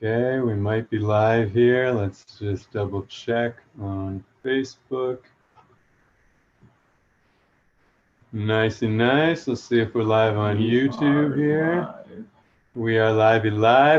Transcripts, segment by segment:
Okay, we might be live here. Let's just double check on Facebook. Nice and nice. Let's see if we're live on YouTube here. Live. We are live.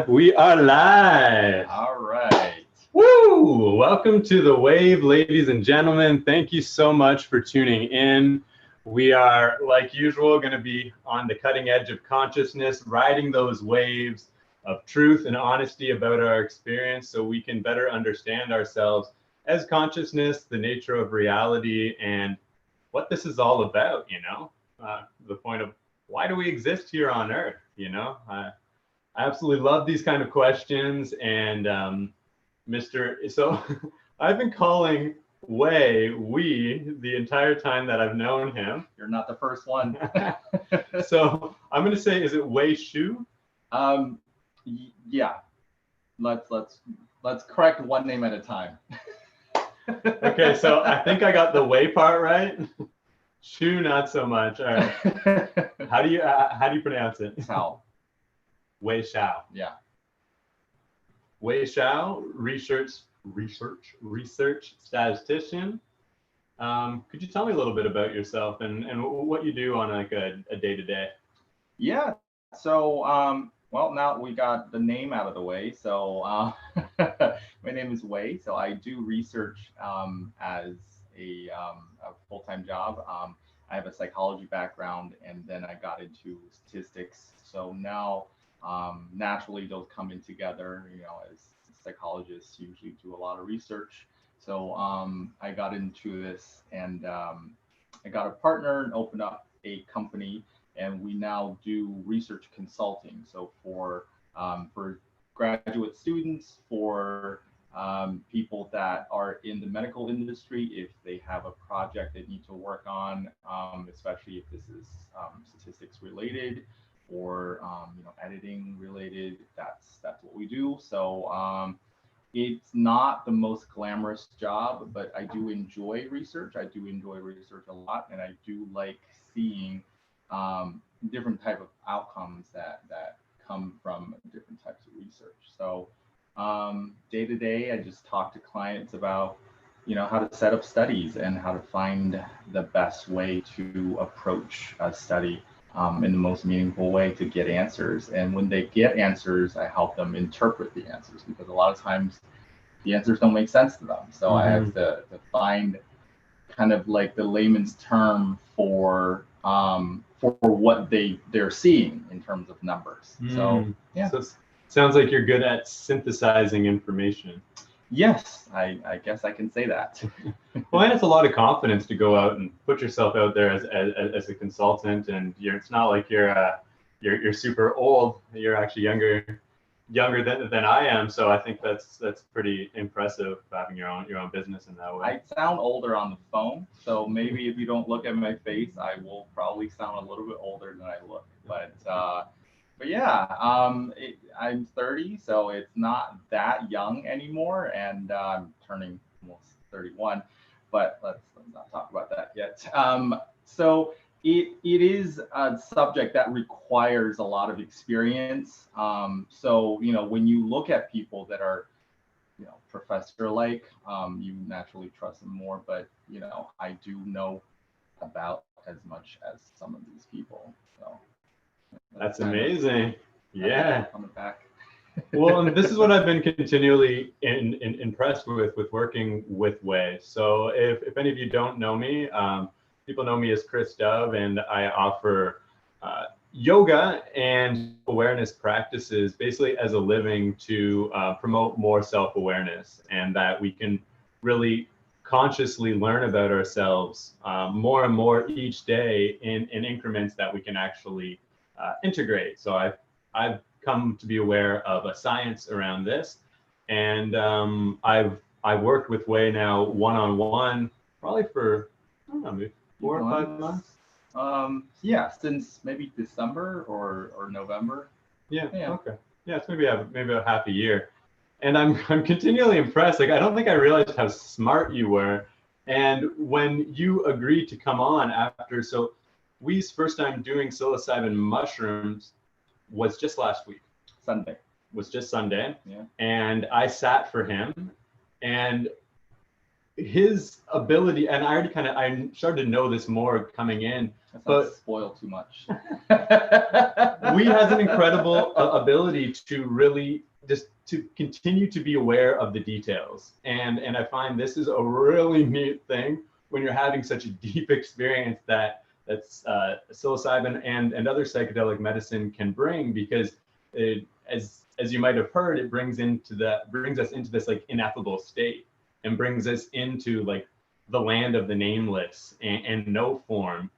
We are live. All right. Woo! Welcome to The Wave, ladies and gentlemen. Thank you so much for tuning in. We are, like usual, going to be on the cutting edge of consciousness, riding those waves of truth and honesty about our experience so we can better understand ourselves as consciousness, the nature of reality, and what this is all about, the point of why do we exist here on Earth, I absolutely love these kind of questions. And so I've been calling we the entire time that I've known him. You're not the first one. So I'm going to say, is it Chou? Yeah. Let's correct one name at a time. Okay, so I think I got the way part right. Chou, not so much. All right. How do you pronounce it? Chou. Chou. Yeah. Chou, research statistician. Could you tell me a little bit about yourself and what you do on like a day-to-day? Yeah. So well, now we got the name out of the way. So my name is Wei. So I do research as a full-time job. I have a psychology background, and then I got into statistics. So now naturally those come in together. As psychologists usually do a lot of research. So I got into this, and I got a partner and opened up a company. And we now do research consulting. So for graduate students, for people that are in the medical industry, if they have a project they need to work on, especially if this is statistics related or editing related, that's what we do. So it's not the most glamorous job, but I do enjoy research. I do enjoy research a lot, and I do like seeing different type of outcomes that come from different types of research. So day to day, I just talk to clients about how to set up studies and how to find the best way to approach a study in the most meaningful way to get answers. And when they get answers, I help them interpret the answers, because a lot of times the answers don't make sense to them. So I have to find kind of like the layman's term for what they're seeing in terms of numbers. So yeah. So it sounds like you're good at synthesizing information. Yes, I guess I can say that. Well, and it's a lot of confidence to go out and put yourself out there as a consultant, and it's not like you're super old. You're actually younger than I am. So I think that's pretty impressive, having your own business in that way. I sound older on the phone, so maybe if you don't look at my face, I will probably sound a little bit older than I look. But yeah, I'm 30, so it's not that young anymore, and I'm turning almost 31. But let's not talk about that yet. So it is a subject that requires a lot of experience. So when you look at people that are professor-like, you naturally trust them more. But I do know about as much as some of these people. So that's amazing. Yeah. On the back. Well, and this is what I've been continually impressed with working with Wei. So if any of you don't know me, people know me as Chris Dove, and I offer yoga and awareness practices basically as a living to promote more self-awareness, and that we can really consciously learn about ourselves more and more each day in increments that we can actually integrate. So I've come to be aware of a science around this, and I've worked with Wei now one-on-one probably for, I don't know, maybe 4 or 5 months. Yeah, since maybe December or November. Yeah. Okay. Yeah, it's maybe about half a year, and I'm continually impressed. Like, I don't think I realized how smart you were, and when you agreed to come on after, so We's first time doing psilocybin mushrooms was just last week. Sunday. was just Sunday, Yeah. and I sat for him, and his ability, and I started to know this more coming in, Let's but not spoil too much. we has an incredible ability to really just to continue to be aware of the details, and I find this is a really neat thing when you're having such a deep experience that's psilocybin and other psychedelic medicine can bring, because as you might have heard, it brings us into this like ineffable state, and brings us into like the land of the nameless and no form,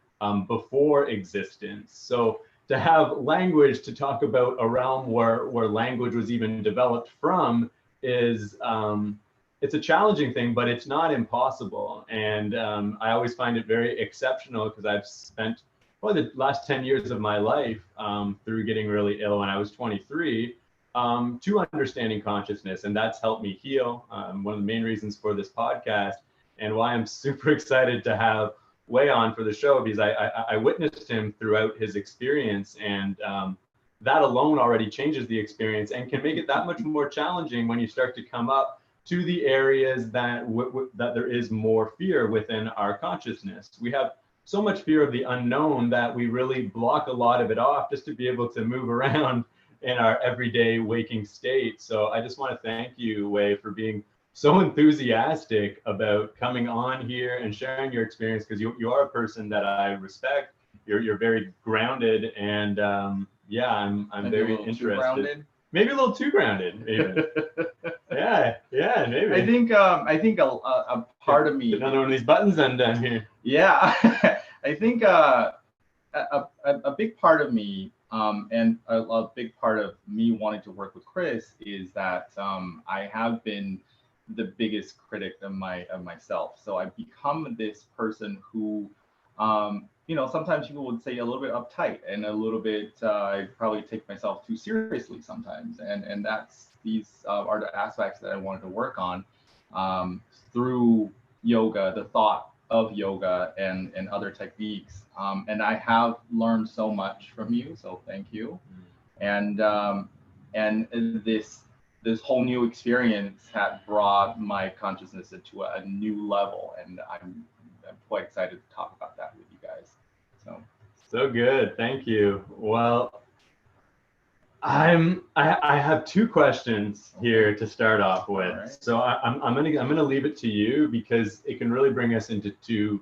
before existence. So to have language to talk about a realm where language was even developed from is it's a challenging thing, but it's not impossible. And I always find it very exceptional, because I've spent probably the last 10 years of my life, through getting really ill when I was 23, to understanding consciousness, and that's helped me heal. One of the main reasons for this podcast, and why I'm super excited to have Wei on for the show, because I witnessed him throughout his experience, and that alone already changes the experience and can make it that much more challenging when you start to come up to the areas that that there is more fear within our consciousness. We have so much fear of the unknown that we really block a lot of it off just to be able to move around in our everyday waking state. So I just want to thank you, Wei, for being so enthusiastic about coming on here and sharing your experience, because you are a person that I respect. You're very grounded, and yeah, I'm Maybe very a little interested. too grounded. Maybe a little too grounded, even. yeah, maybe. I think a part of me. Another one of these buttons undone here. Yeah, I think a big part of me, and a big part of me wanting to work with Chris is that I have been the biggest critic of myself. So I've become this person who, sometimes people would say a little bit uptight and a little bit, I probably take myself too seriously sometimes. And these are the aspects that I wanted to work on through yoga, the thought of yoga and other techniques. And I have learned so much from you, so thank you. And this whole new experience had brought my consciousness into a new level, and I'm quite excited to talk about that with you guys. So good, thank you. Well, I have two questions here to start off with. Right. So I'm gonna leave it to you, because it can really bring us into two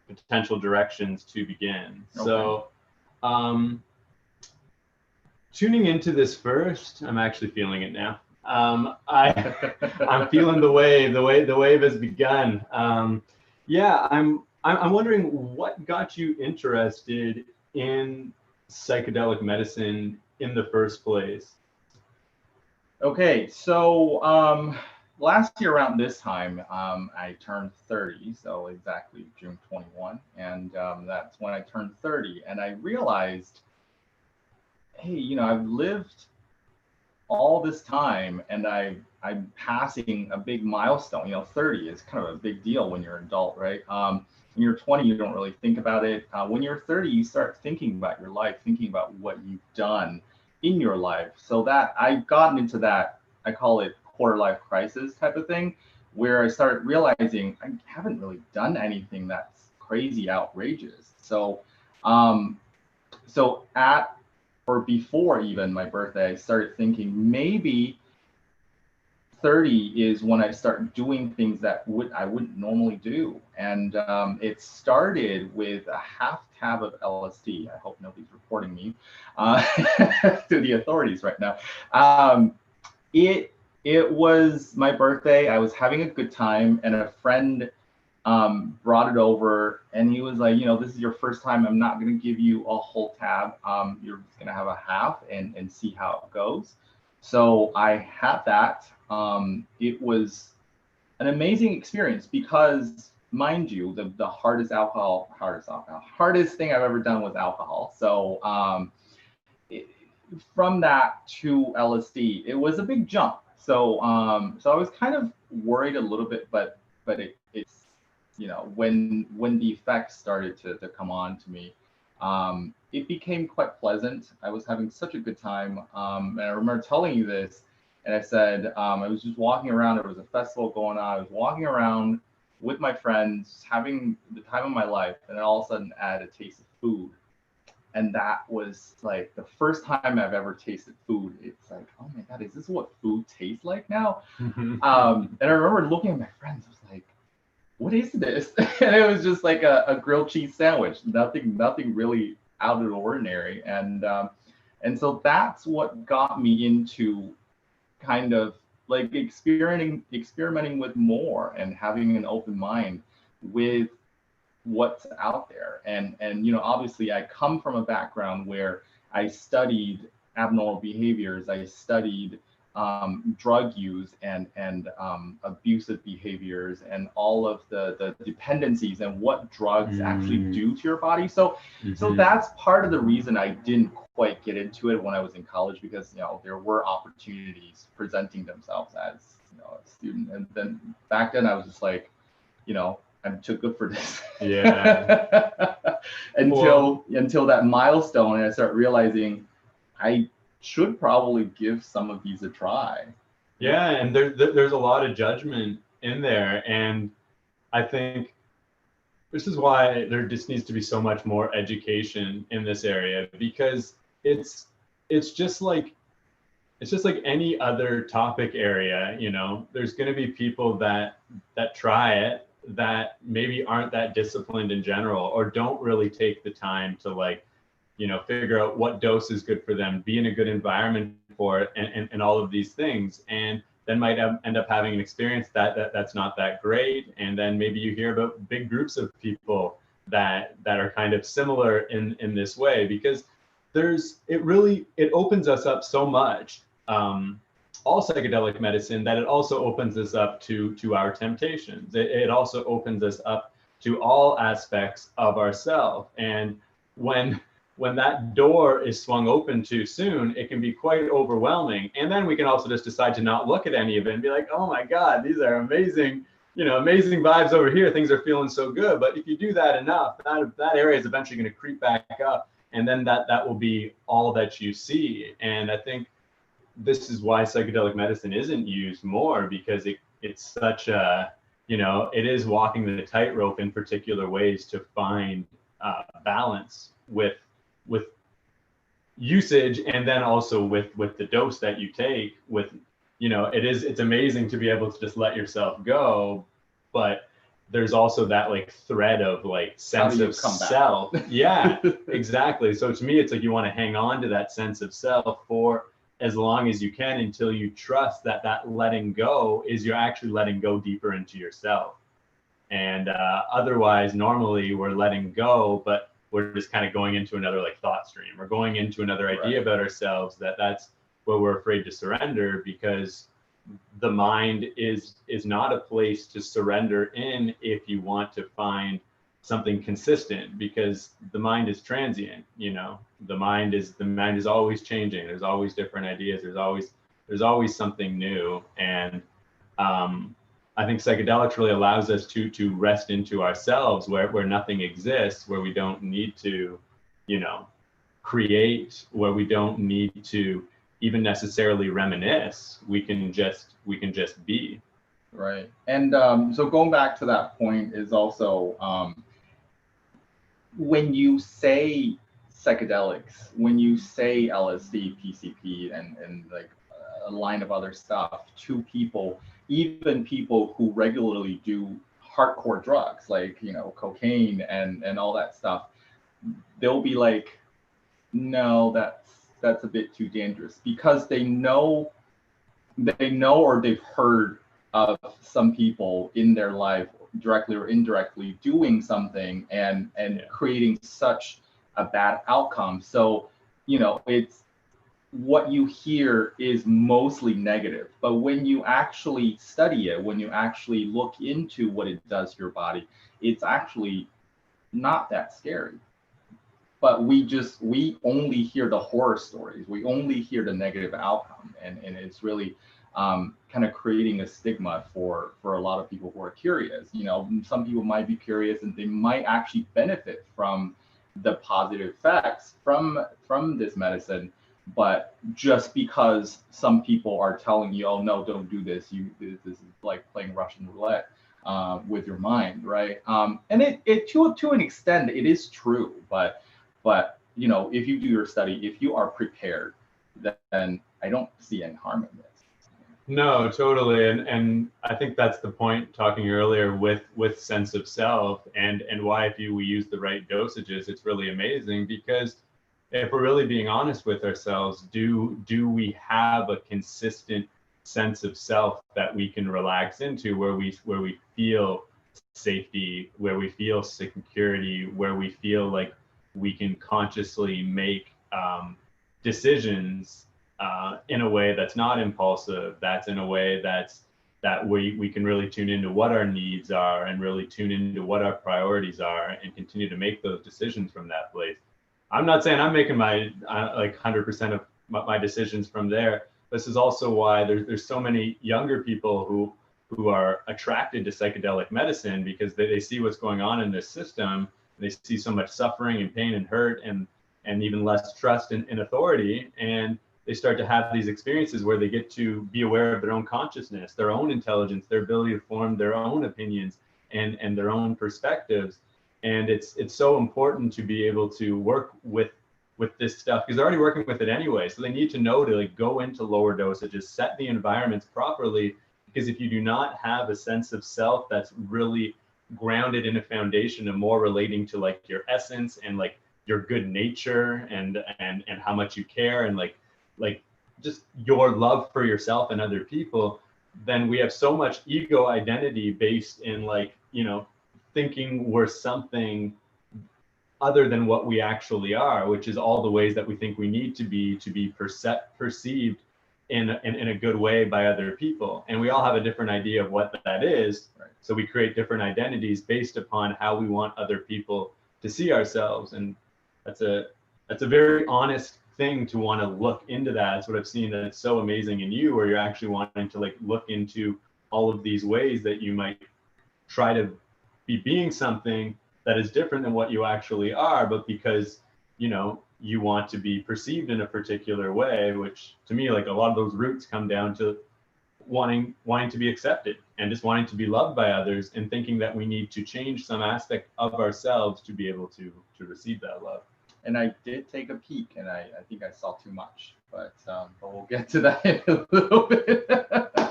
potential directions to begin. Okay. So tuning into this first, I'm actually feeling it now. I'm feeling the wave. The wave has begun. Yeah, I'm wondering what got you interested in psychedelic medicine in the first place. Okay, so last year around this time, I turned 30, so exactly June 21, and that's when I turned 30, and I realized, hey, I've lived all this time, and I'm passing a big milestone. 30 is kind of a big deal when you're an adult, right? When you're 20, you don't really think about it. When you're 30, you start thinking about your life, thinking about what you've done in your life. So that I've gotten into that, I call it quarter life crisis type of thing, where I started realizing I haven't really done anything that's crazy, outrageous. So, at or before even my birthday, I started thinking maybe 30 is when I start doing things that I wouldn't normally do. And it started with a half tab of LSD. I hope nobody's reporting me to the authorities right now. It was my birthday. I was having a good time, and a friend brought it over, and he was like, this is your first time. I'm not going to give you a whole tab. You're just going to have a half and see how it goes. So I had that. It was an amazing experience because, mind you, the hardest thing I've ever done was alcohol. So from that to LSD, it was a big jump. So I was kind of worried a little bit, but it's when the effects started to come on to me, it became quite pleasant. I was having such a good time. And I remember telling you this, and I said, I was just walking around. There was a festival going on. I was walking around with my friends, having the time of my life. And then all of a sudden, I had a taste of food. And that was like the first time I've ever tasted food. It's like, oh my God, is this what food tastes like now? And I remember looking at my friends, I was like, what is this? And it was just like a grilled cheese sandwich, nothing really out of the ordinary. And so that's what got me into kind of like experimenting with more and having an open mind with what's out there. And obviously I come from a background where I studied abnormal behaviors. I studied drug use and abusive behaviors and all of the dependencies and what drugs actually do to your body. So that's part of the reason I didn't quite get into it when I was in college, because there were opportunities presenting themselves as a student. And then back then I was just like, I'm too good for this. Yeah. until that milestone, and I start realizing I should probably give some of these a try. Yeah, and there's a lot of judgment in there, and I think this is why there just needs to be so much more education in this area, because it's just like any other topic area. There's going to be people that try it that maybe aren't that disciplined in general, or don't really take the time to figure out what dose is good for them, be in a good environment for it, and all of these things, and then might end up having an experience that's not that great. And then maybe you hear about big groups of people that are kind of similar in this way, because it opens us up so much, all psychedelic medicine, that it also opens us up to our temptations. It also opens us up to all aspects of ourselves. And when that door is swung open too soon, it can be quite overwhelming. And then we can also just decide to not look at any of it and be like, oh my God, these are amazing, amazing vibes over here. Things are feeling so good. But if you do that enough, that area is eventually going to creep back up. And then that will be all that you see. And I think this is why psychedelic medicine isn't used more, because it's such it is walking the tightrope in particular ways to find balance with usage, and then also with the dose that you take. It's amazing to be able to just let yourself go, but there's also that thread of sense of self. Yeah, exactly. So to me, it's like you want to hang on to that sense of self for as long as you can, until you trust that letting go is you're actually letting go deeper into yourself. And otherwise, normally we're letting go, but we're just kind of going into another thought stream. We're going into another idea about ourselves that's where we're afraid to surrender, because the mind is not a place to surrender in if you want to find something consistent, because the mind is transient. The mind is always changing. There's always different ideas. There's always something new. And I think psychedelics really allows us to rest into ourselves, where nothing exists, where we don't need to create, where we don't need to even necessarily reminisce. We can just be. Right. And so going back to that point is also, when you say psychedelics, when you say LSD, PCP, and a line of other stuff to people, even people who regularly do hardcore drugs like cocaine and all that stuff, they'll be like, no, that's a bit too dangerous, because they know or they've heard of some people in their life, directly or indirectly, doing something and creating such a bad outcome. So it's what you hear is mostly negative, but when you actually study it, when you actually look into what it does to your body, it's actually not that scary. But we only hear the horror stories, we only hear the negative outcome, and it's really kind of creating a stigma for a lot of people who are curious. Some people might be curious and they might actually benefit from the positive effects from this medicine. But just because some people are telling you, oh no, don't do this, this is like playing Russian roulette with your mind, right? And it to an extent it is true, but you know, if you do your study, if you are prepared, then I don't see any harm in this. No, totally. And I think that's the point talking earlier with sense of self and why if we use the right dosages, it's really amazing because if we're really being honest with ourselves, do we have a consistent sense of self that we can relax into where we feel safety, where we feel security, where we feel like we can consciously make decisions in a way that's not impulsive, that's in a way that we can really tune into what our needs are and really tune into what our priorities are and continue to make those decisions from that place. I'm not saying I'm making my like 100% of my decisions from there. This is also why there's so many younger people who are attracted to psychedelic medicine because they see what's going on in this system. They see so much suffering and pain and hurt and even less trust in authority. And they start to have these experiences where they get to be aware of their own consciousness, their own intelligence, their ability to form their own opinions and their own perspectives. And it's so important to be able to work with this stuff because they're already working with it anyway. So they need to know to like go into lower dosages, set the environments properly, because if you do not have a sense of self that's really grounded in a foundation of more relating to like your essence and like your good nature and how much you care and like just your love for yourself and other people, then we have so much ego identity based in like, you know, thinking we're something other than what we actually are, which is all the ways that we think we need to be perceived in a good way by other people. And we all have a different idea of what that is. Right. So we create different identities based upon how we want other people to see ourselves. And that's a very honest thing to want to look into that. That's what I've seen that's so amazing in you, where you're actually wanting to like look into all of these ways that you might try to be being something that is different than what you actually are, but because, you know, you want to be perceived in a particular way, which to me, like a lot of those roots come down to wanting to be accepted and just wanting to be loved by others and thinking that we need to change some aspect of ourselves to be able to receive that love. And I did take a peek, and I think I saw too much, but we'll get to that in a little bit.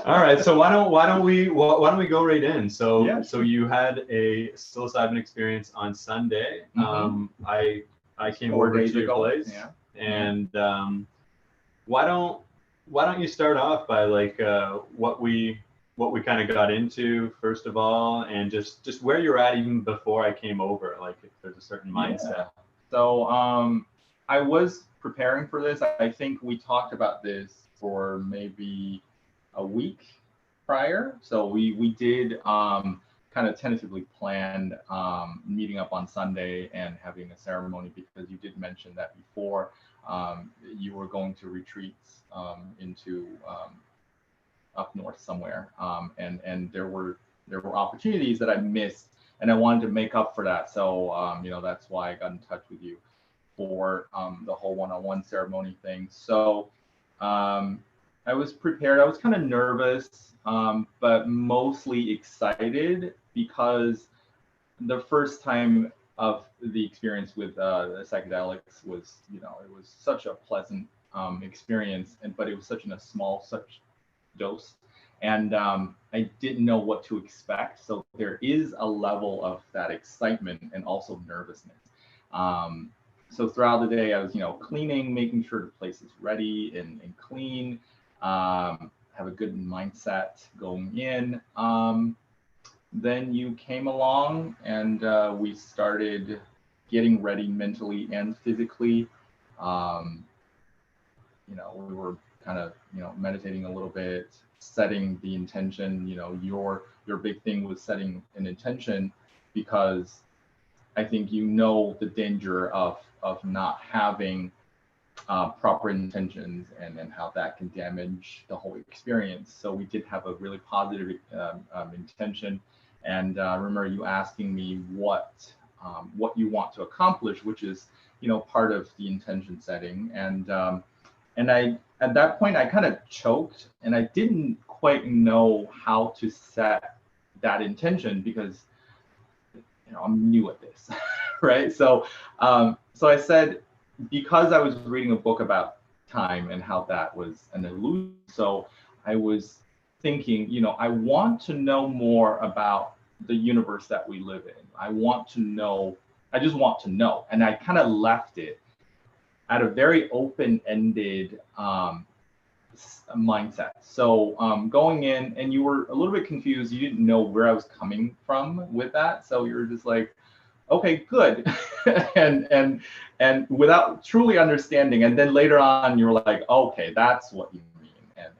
All right, so why don't we go right in? So yeah, so you had a psilocybin experience on Sunday. Mm-hmm. I came over to your place, yeah. And why don't you start off by like what we kind of got into first of all, and just where you're at even before I came over, like if there's a certain mindset. Yeah. So I was preparing for this. I think we talked about this for maybe a week prior. So we did kind of tentatively planned meeting up on Sunday and having a ceremony, because you did mention that before you were going to retreats into up north somewhere, and there were opportunities that I missed, and I wanted to make up for that. So you know, that's why I got in touch with you for the whole one-on-one ceremony thing. So I was prepared. I was kind of nervous, but mostly excited, because the first time of the experience with the psychedelics was, you know, it was such a pleasant experience, but it was such such dose, and I didn't know what to expect. So there is a level of that excitement and also nervousness. So throughout the day, I was, you know, cleaning, making sure the place is ready and clean, have a good mindset going in. Then you came along, and we started getting ready mentally and physically. You know, we were kind of, you know, meditating a little bit, setting the intention. You know, your big thing was setting an intention, because I think you know the danger of not having proper intentions and how that can damage the whole experience. So we did have a really positive intention. And I remember you asking me what what you want to accomplish, which is, part of the intention setting. And I, at that point, I kind of choked, and I didn't quite know how to set that intention because, I'm new at this, right? So I said, because I was reading a book about time and how that was an illusion, so I was thinking, I want to know more about the universe that we live in. I just want to know. And I kind of left it at a very open-ended mindset. So going in, and you were a little bit confused. You didn't know where I was coming from with that. So you were just like, okay, good. and without truly understanding. And then later on, you were like, okay, that's what you mean.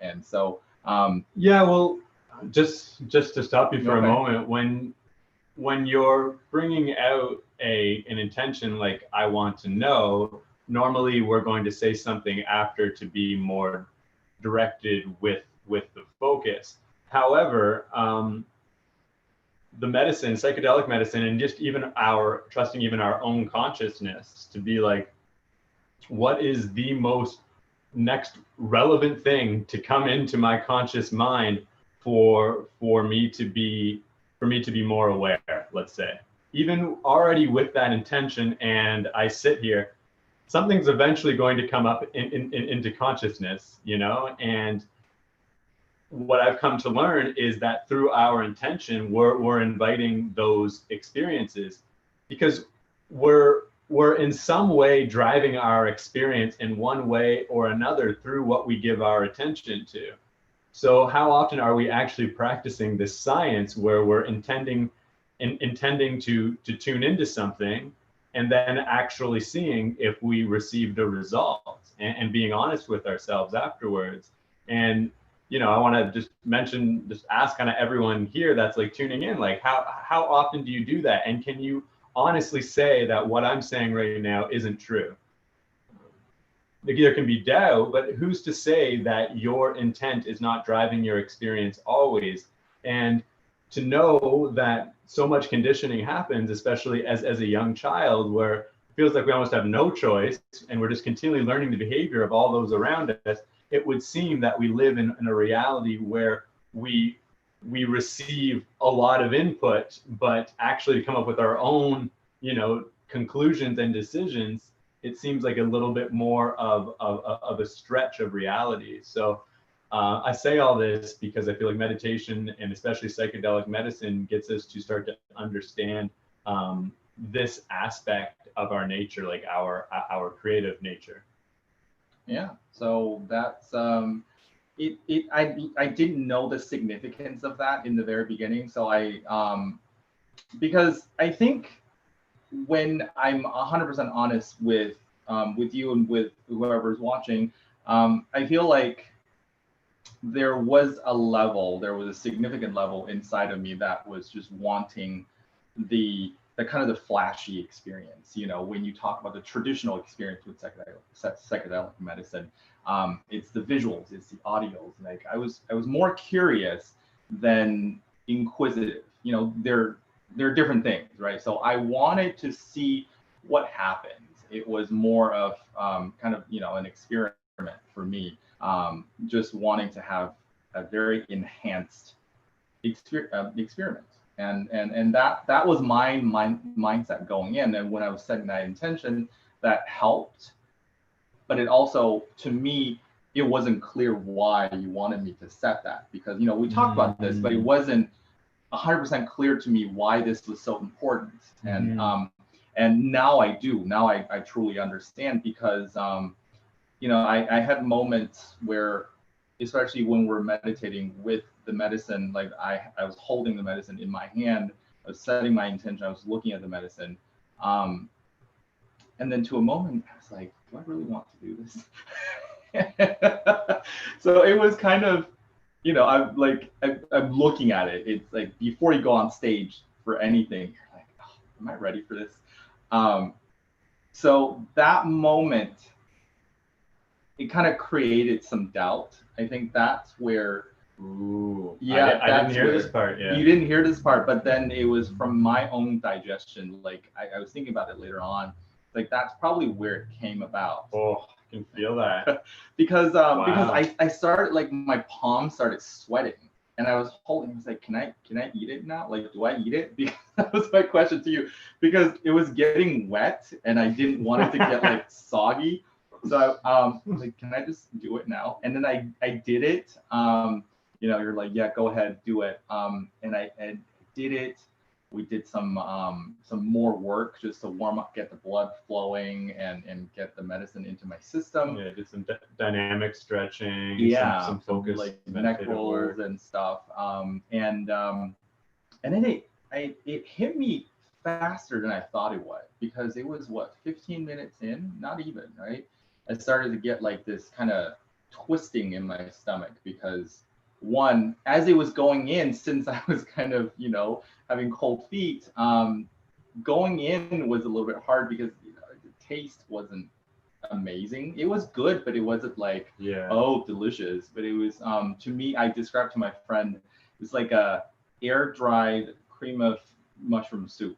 And so, yeah, well, just to stop you for a moment, when you're bringing out an intention like I want to know, normally we're going to say something after to be more directed with the focus. However, the medicine, psychedelic medicine, and just even trusting even our own consciousness to be like, what is the most next relevant thing to come into my conscious mind for me to be more aware, let's say. Even already with that intention, and I sit here, something's eventually going to come up into consciousness, and what I've come to learn is that through our intention, we're inviting those experiences, because we're in some way driving our experience in one way or another through what we give our attention to. So how often are we actually practicing this science where we're intending to tune into something and then actually seeing if we received a result, and being honest with ourselves afterwards? And I want to just ask kind of everyone here that's like tuning in, like how often do you do that? And can you honestly say that what I'm saying right now isn't true? There can be doubt, but who's to say that your intent is not driving your experience always? And to know that so much conditioning happens, especially as a young child, where it feels like we almost have no choice and we're just continually learning the behavior of all those around us. It would seem that we live in a reality where we receive a lot of input, but actually to come up with our own, conclusions and decisions, it seems like a little bit more of a stretch of reality. So I say all this because I feel like meditation, and especially psychedelic medicine, gets us to start to understand this aspect of our nature, like our creative nature. Yeah, so that's I didn't know the significance of that in the very beginning. So because I think when I'm 100% honest with you and with whoever's watching, I feel like there was a significant level inside of me that was just wanting the kind of the flashy experience. When you talk about the traditional experience with psychedelic medicine, it's the visuals, it's the audios. Like I was more curious than inquisitive. They're different things, right? So I wanted to see what happens. It was more of kind of an experiment for me, just wanting to have a very enhanced experiment. And that was my mindset going in. And when I was setting that intention, that helped. But it also, to me, it wasn't clear why you wanted me to set that, because we talked about this, but it wasn't 100% clear to me why this was so important. And now I do. Now I truly understand, because I had moments where, especially when we're meditating with the medicine, like I was holding the medicine in my hand, I was setting my intention, I was looking at the medicine, and then to a moment I was like, do I really want to do this? So it was kind of, I'm looking at it. It's like before you go on stage for anything, you're like, oh, am I ready for this? So that moment, it kind of created some doubt. I think that's where Ooh. Yeah, I didn't hear this part. Yeah. You didn't hear this part, but then it was from my own digestion. Like I was thinking about it later on. Like that's probably where it came about. Oh, I can feel that. because Wow. I started, like, my palm started sweating, and I was holding. I was like, can I eat it now? Like, do I eat it? Because that was my question to you, because it was getting wet and I didn't want it to get like soggy. So I was like, can I just do it now? And then I did it. You know, you're like, yeah, go ahead, do it. And I did it. We did some more work just to warm up, get the blood flowing, and get the medicine into my system. Yeah, did some dynamic stretching. Yeah, some focus, like neck rolls and stuff. And then it hit me faster than I thought it would, because it was, what, 15 minutes in, not even, right? I started to get like this kind of twisting in my stomach, because one, as it was going in, since I was kind of, you know, having cold feet, going in was a little bit hard, because, you know, the taste wasn't amazing. It was good, but it wasn't like, Yeah. oh, delicious. But it was, to me, I described to my friend, it's like a air dried cream of mushroom soup.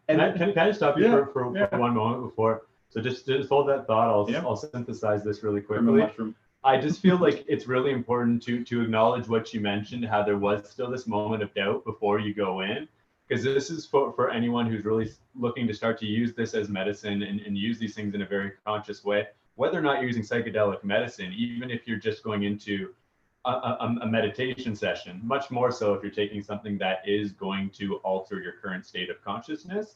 Can I just stop you Yeah, for yeah. one moment before? So just hold that thought. Yeah. I'll synthesize this really Cream of quickly. mushroom. I just feel like it's really important to acknowledge what you mentioned, how there was still this moment of doubt before you go in, because this is for anyone who's really looking to start to use this as medicine and use these things in a very conscious way, whether or not you're using psychedelic medicine, even if you're just going into a meditation session, much more so if you're taking something that is going to alter your current state of consciousness.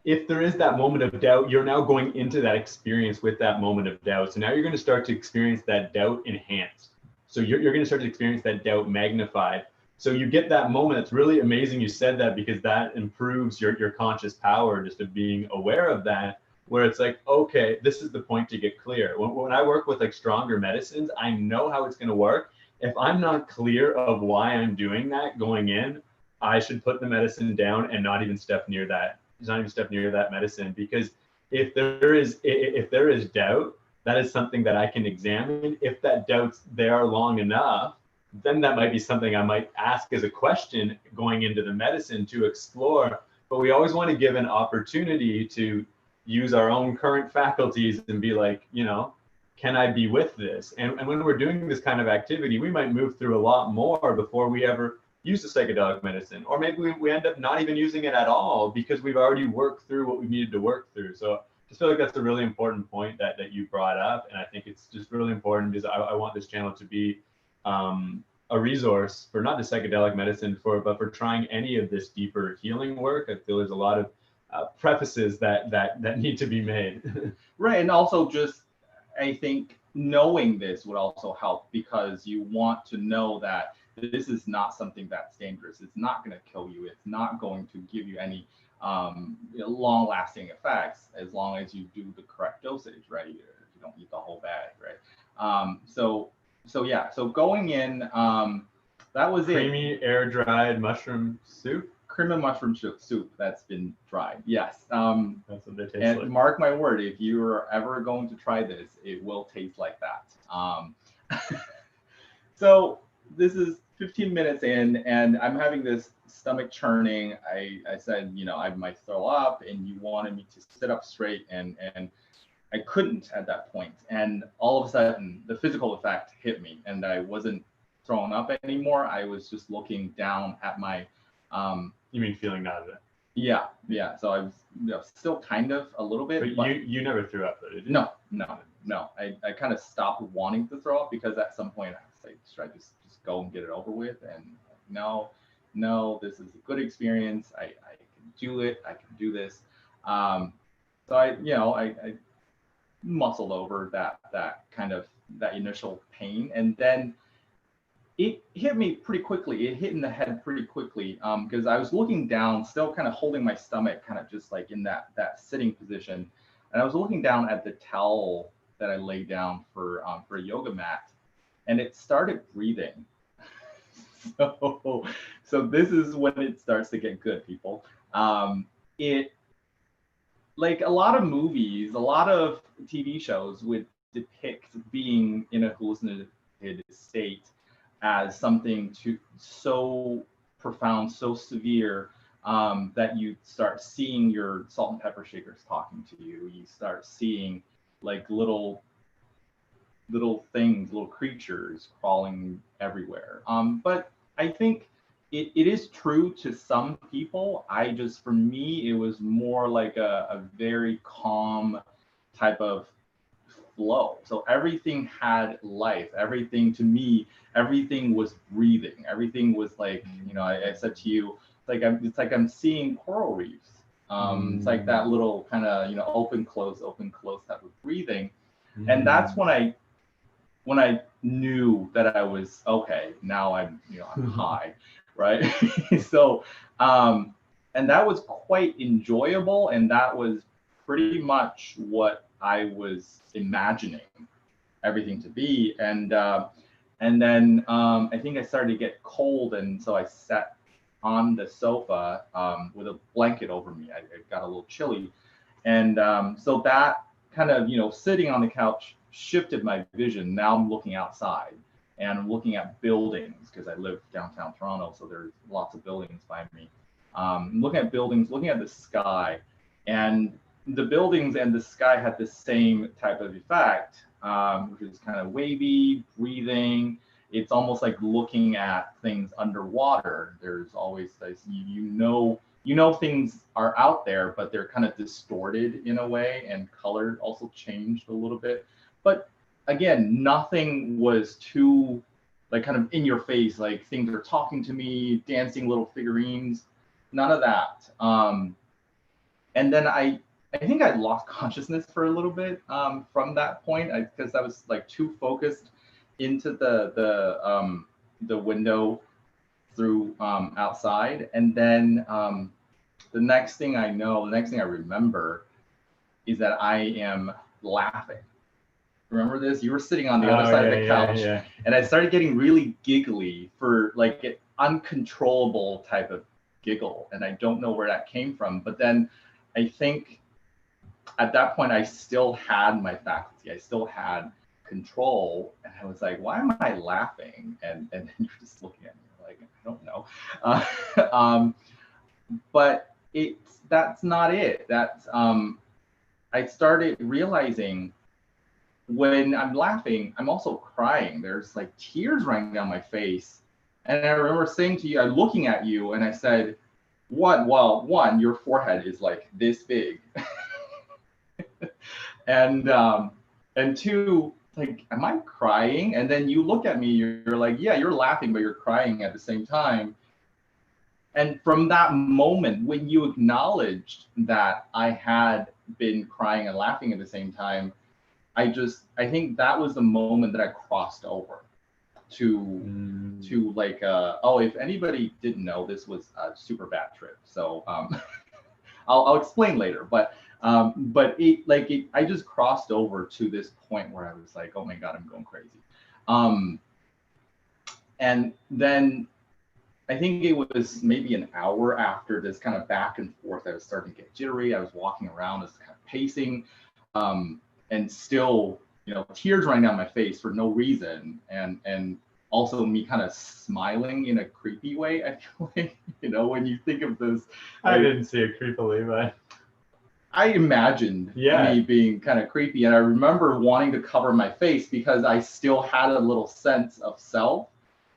If there is that moment of doubt, you're now going into that experience with that moment of doubt. So now you're going to start to experience that doubt enhanced. So you're going to start to experience that doubt magnified. So you get that moment. It's really amazing you said that, because that improves your conscious power, just of being aware of that, where it's like, okay, this is the point to get clear. When I work with like stronger medicines, I know how it's going to work. If I'm not clear of why I'm doing that going in, I should put the medicine down and not even step near that. Not even step near that medicine, because if there is doubt, that is something that I can examine. If that doubt's there long enough, then that might be something I might ask as a question going into the medicine to explore. But we always want to give an opportunity to use our own current faculties and be like, you know, can I be with this? And when we're doing this kind of activity, we might move through a lot more before we ever use the psychedelic medicine, or maybe we end up not even using it at all, because we've already worked through what we needed to work through. So I just feel like that's a really important point that you brought up, and I think it's just really important, because I want this channel to be a resource for not just psychedelic medicine, but for trying any of this deeper healing work. I feel there's a lot of prefaces that need to be made. Right, and also just, I think knowing this would also help, because you want to know that this is not something that's dangerous. It's not going to kill you. It's not going to give you any long-lasting effects, as long as you do the correct dosage, right? You don't eat the whole bag, right? So yeah. So going in, that was Creamy, air-dried mushroom soup. Cream of mushroom soup that's been dried. Yes. That's what they taste and like. Mark my word, if you're ever going to try this, it will taste like that. So this is 15 minutes in, and I'm having this stomach churning. I said, you know, I might throw up, and you wanted me to sit up straight, and I couldn't at that point. And all of a sudden, the physical effect hit me, and I wasn't throwing up anymore. I was just looking down at my. You mean feeling nausea? Yeah. So I was, you know, still kind of a little bit. But you never threw up, though, did you? No. I kind of stopped wanting to throw up, because at some point I was like, should I just go and get it over with? And no, this is a good experience. I can do it. I can do this. So I muscled over that kind of that initial pain, and then it hit me pretty quickly. It hit in the head pretty quickly, because I was looking down, still kind of holding my stomach, kind of just like in that sitting position, and I was looking down at the towel that I laid down for a yoga mat, and it started breathing. So this is when it starts to get good, people. It like a lot of movies, a lot of TV shows would depict being in a hallucinated state as something so profound, so severe, that you start seeing your salt and pepper shakers talking to you. You start seeing like little things, little creatures crawling everywhere. But I think it is true to some people. For me, it was more like a very calm type of flow. So everything had life. Everything, to me, everything was breathing. Everything was like, I said to you, it's like I'm seeing coral reefs. It's like that little kind of, open, close type of breathing. And that's when I knew that I was okay. Now I'm high, right? So, and that was quite enjoyable, and that was pretty much what I was imagining everything to be. And then I think I started to get cold, and so I sat on the sofa with a blanket over me. I got a little chilly, and so that kind of sitting on the couch shifted my vision. Now I'm looking outside and I'm looking at buildings because I live downtown Toronto, so there's lots of buildings by me. Looking at buildings, looking at the sky, and the buildings and the sky had the same type of effect, which is kind of wavy, breathing. It's almost like looking at things underwater. There's always this, things are out there, but they're kind of distorted in a way, and color also changed a little bit. But again, nothing was too like kind of in your face, like things are talking to me, dancing little figurines, none of that. And then I think I lost consciousness for a little bit from that point, because I was like too focused into the window through outside. And then the next thing I remember is that I am laughing. Remember this? You were sitting on the other side of the couch, and I started getting really giggly for like an uncontrollable type of giggle, and I don't know where that came from. But then I think at that point I still had my faculty, I still had control, and I was like, why am I laughing? And then you're just looking at me like, I don't know. But that's not it. That's I started realizing when I'm laughing, I'm also crying. There's like tears running down my face. And I remember saying to you, I'm looking at you, and I said, one, your forehead is like this big. And two, like, am I crying? And then you look at me, you're like, yeah, you're laughing, but you're crying at the same time. And from that moment, when you acknowledged that I had been crying and laughing at the same time, I think that was the moment that I crossed over to like, if anybody didn't know, this was a super bad trip. So I'll explain later, but I just crossed over to this point where I was like, oh my God, I'm going crazy. And then I think it was maybe an hour after this kind of back and forth, I was starting to get jittery. I was walking around, I was kind of pacing, and still, tears running down my face for no reason. And also me kind of smiling in a creepy way, I feel like, when you think of those. I didn't see it creepily, but I imagined me being kind of creepy. And I remember wanting to cover my face because I still had a little sense of self.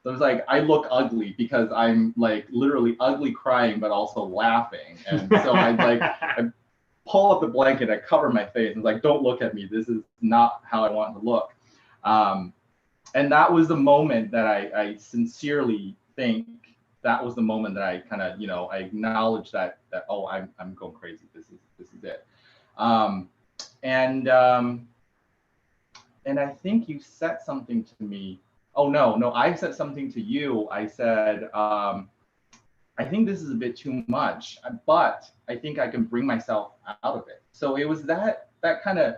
So it was like, I look ugly because I'm like literally ugly crying, but also laughing. And so I pull up the blanket, I cover my face, and like, don't look at me. This is not how I want to look. And that was the moment that I sincerely think that was the moment that I kind of, I acknowledged that oh, I'm going crazy. This is it. And I think you said something to me. Oh, no, I said something to you. I said, I think this is a bit too much, but I think I can bring myself out of it. So it was that kind of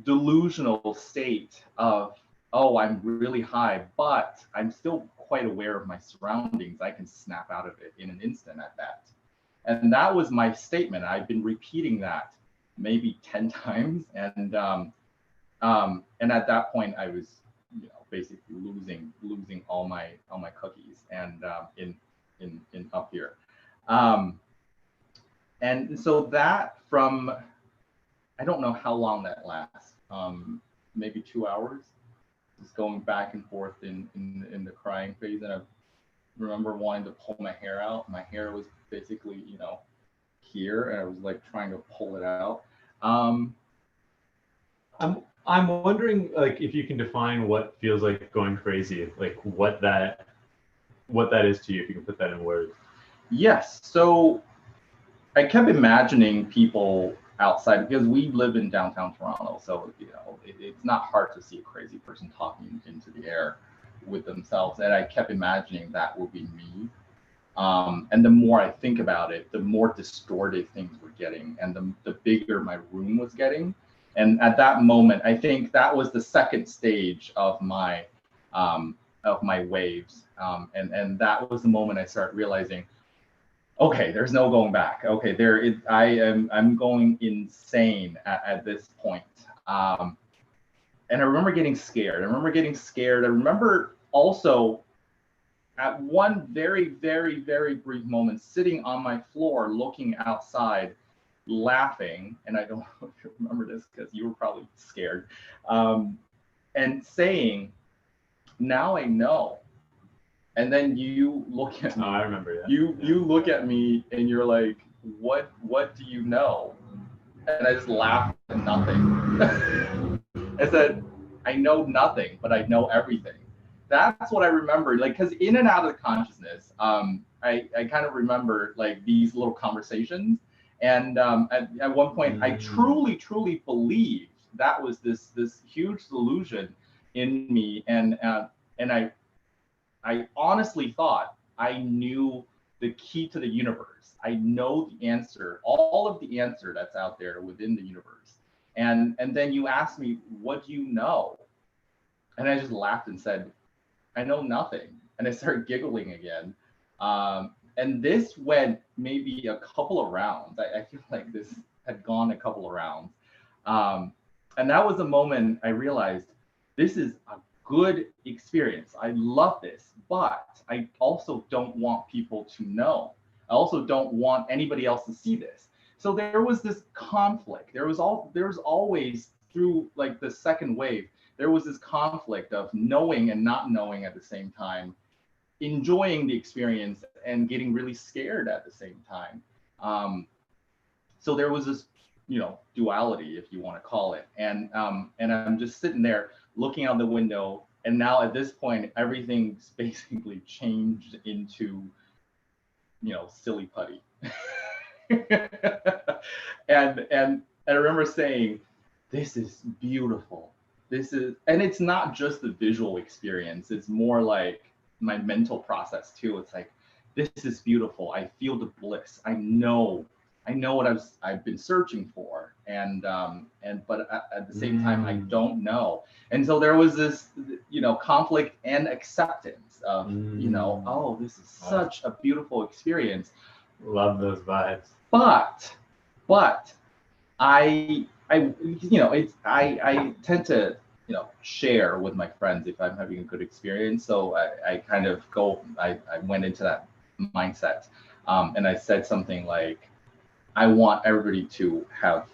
delusional state of, oh, I'm really high, but I'm still quite aware of my surroundings. I can snap out of it in an instant at that. And that was my statement. I've been repeating that maybe 10 times. And at that point I was, basically losing all my cookies and in up here. And so that from, I don't know how long that lasts, maybe 2 hours, just going back and forth in the crying phase. And I remember wanting to pull my hair out. My hair was basically, here, and I was like trying to pull it out. I'm wondering, like, if you can define what feels like going crazy, like what that is to you, if you can put that in words. Yes. So I kept imagining people outside, because we live in downtown Toronto. So, it's not hard to see a crazy person talking into the air with themselves. And I kept imagining that would be me. And the more I think about it, the more distorted things were getting, and the bigger my room was getting. And at that moment, I think that was the second stage of my waves. And that was the moment I started realizing, okay, there's no going back. Okay, I'm going insane at this point. And I remember getting scared. I remember also at one very, very, very brief moment, sitting on my floor, looking outside, laughing. And I don't know if you remember this because you were probably scared. And saying, now I know. And then you look at me. Oh, I remember that. You look at me and you're like, what do you know? And I just laughed at nothing. I said, I know nothing, but I know everything. That's what I remember. Like, because in and out of the consciousness, I kind of remember like these little conversations. And at one point, I truly believed that was this huge delusion in me. And I honestly thought I knew the key to the universe. I know the answer, all of the answer that's out there within the universe. And then you asked me, what do you know? And I just laughed and said, I know nothing. And I started giggling again. And this went maybe a couple of rounds. I feel like this had gone a couple of rounds. And that was the moment I realized this is a good experience. I love this, but I also don't want people to know. I also don't want anybody else to see this. So there was this conflict. There was always, through like the second wave, there was this conflict of knowing and not knowing at the same time, enjoying the experience and getting really scared at the same time. So there was this, duality, if you want to call it. And I'm just sitting there looking out the window. And now at this point, everything's basically changed into, silly putty. and I remember saying, this is beautiful. And it's not just the visual experience. It's more like my mental process too. It's like, this is beautiful. I feel the bliss. I know what I've been searching for. But at the same time, I don't know. And so there was this, conflict and acceptance of, oh, this is such a beautiful experience. Love those vibes. But I tend to, share with my friends if I'm having a good experience. So I went into that mindset. And I said something like, I want everybody to have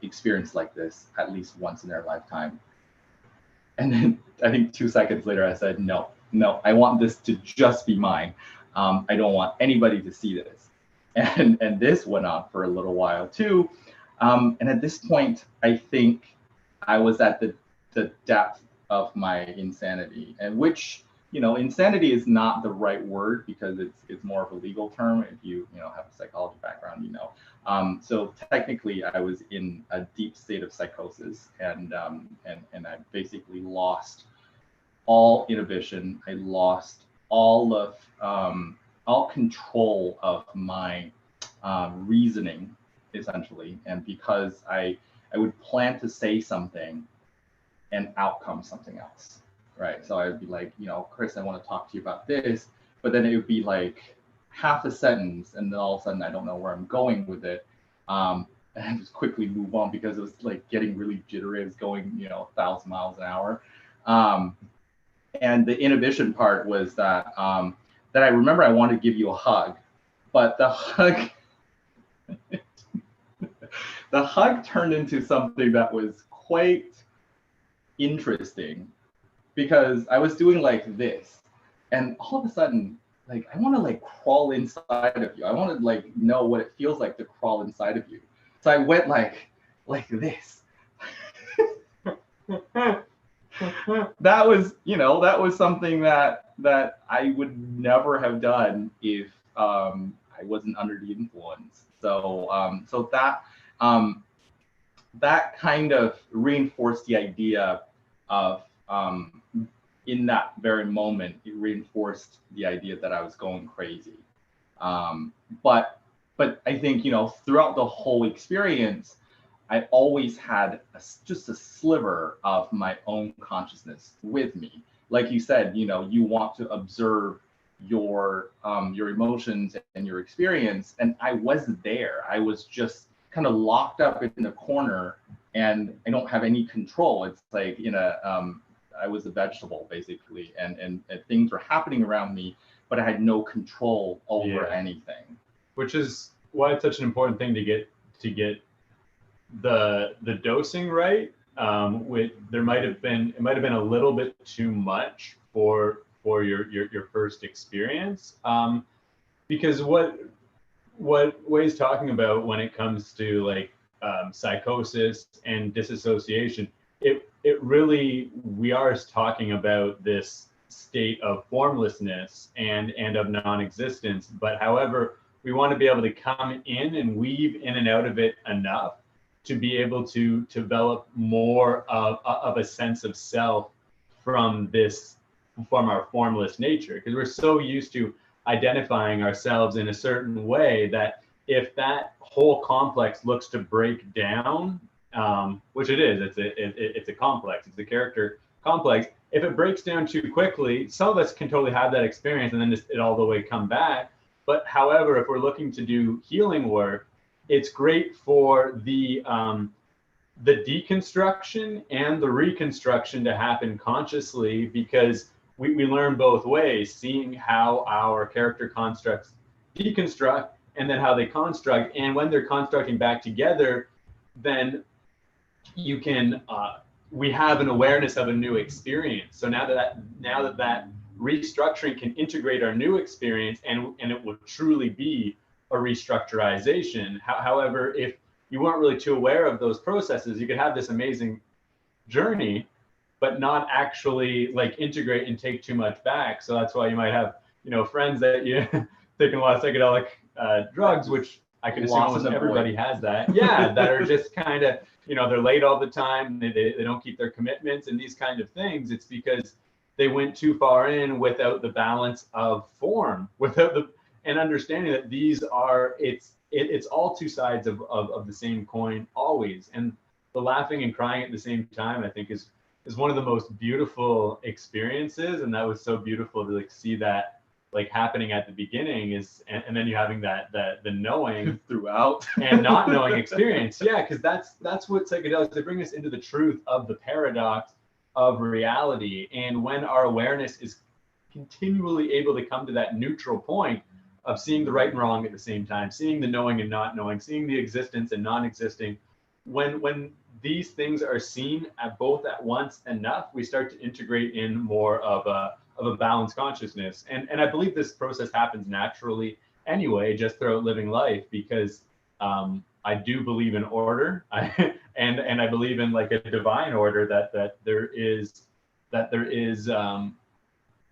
experience like this at least once in their lifetime. And then I think 2 seconds later, I said, no, I want this to just be mine. I don't want anybody to see this. And this went on for a little while too. And at this point, I think I was at the depth of my insanity, and which, insanity is not the right word because it's more of a legal term. If you have a psychology background, so technically I was in a deep state of psychosis, and I basically lost all inhibition. I lost all control of my reasoning, essentially. And because I would plan to say something and out comes something else, right? So I'd be like, Chris, I want to talk to you about this, but then it would be like half a sentence, and then all of a sudden I don't know where I'm going with it. And and just quickly move on because it was like getting really jittery. It was going, 1,000 miles an hour. And the inhibition part was that that I remember I wanted to give you a hug, but the hug the hug turned into something that was quite interesting because I was doing like this, and all of a sudden, like I want to like crawl inside of you. I want to like know what it feels like to crawl inside of you. So I went like this. That was something that I would never have done if I wasn't under the influence. So that kind of reinforced the idea of in that very moment, it reinforced the idea that I was going crazy. But I think, throughout the whole experience, I always had just a sliver of my own consciousness with me. Like you said, you want to observe your emotions and your experience, and I wasn't there. I was just kind of locked up in the corner, and I don't have any control. It's like I was a vegetable basically, and things were happening around me, but I had no control over anything. Which is why it's such an important thing to get the dosing right. It might have been a little bit too much for your first experience, because what Way's talking about when it comes to like psychosis and disassociation, it really, we are talking about this state of formlessness and of non-existence. But however, we want to be able to come in and weave in and out of it enough to be able to develop more of a sense of self from our formless nature, because we're so used to identifying ourselves in a certain way that if that whole complex looks to break down, which it is, it's a complex, it's a character complex. If it breaks down too quickly, some of us can totally have that experience and then just it all the way come back. But however, if we're looking to do healing work, it's great for the deconstruction and the reconstruction to happen consciously, because we learn both ways, seeing how our character constructs deconstruct and then how they construct. And when they're constructing back together, then you can we have an awareness of a new experience. So now that restructuring can integrate our new experience, and it will truly be a restructurization. However, if you weren't really too aware of those processes, you could have this amazing journey, but not actually like integrate and take too much back. So that's why you might have, friends that you taking a lot of psychedelic drugs, which I can assume almost everybody has that. Yeah, that are just kind of, they're late all the time. They don't keep their commitments and these kind of things. It's because they went too far in without the balance of form, and understanding that these are, it's all two sides of the same coin always. And the laughing and crying at the same time, I think is one of the most beautiful experiences. And that was so beautiful to like see that like happening at the beginning, and then you having the knowing throughout and not knowing experience. Yeah, because that's what psychedelics, they bring us into the truth of the paradox of reality. And when our awareness is continually able to come to that neutral point of seeing the right and wrong at the same time, seeing the knowing and not knowing, seeing the existence and non-existing, when these things are seen both at once enough, we start to integrate in more of a balanced consciousness. And I believe this process happens naturally anyway, just throughout living life, because I do believe in order, and I believe in like a divine order that there is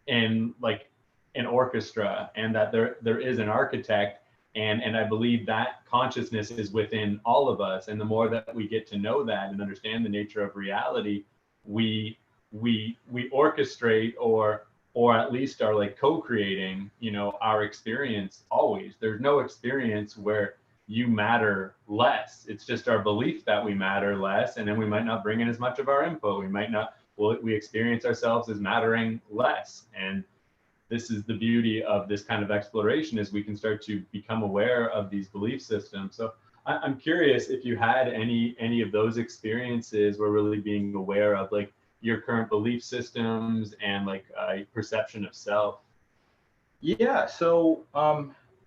in like an orchestra, and that there is an architect, and I believe that consciousness is within all of us. And the more that we get to know that and understand the nature of reality, we orchestrate or at least are like co-creating, our experience always. There's no experience where you matter less. It's just our belief that we matter less, and then we might not bring in as much of our input. We experience ourselves as mattering less. And this is the beauty of this kind of exploration, is we can start to become aware of these belief systems. So I'm curious if you had any of those experiences where really being aware of like your current belief systems and like perception of self. Yeah, so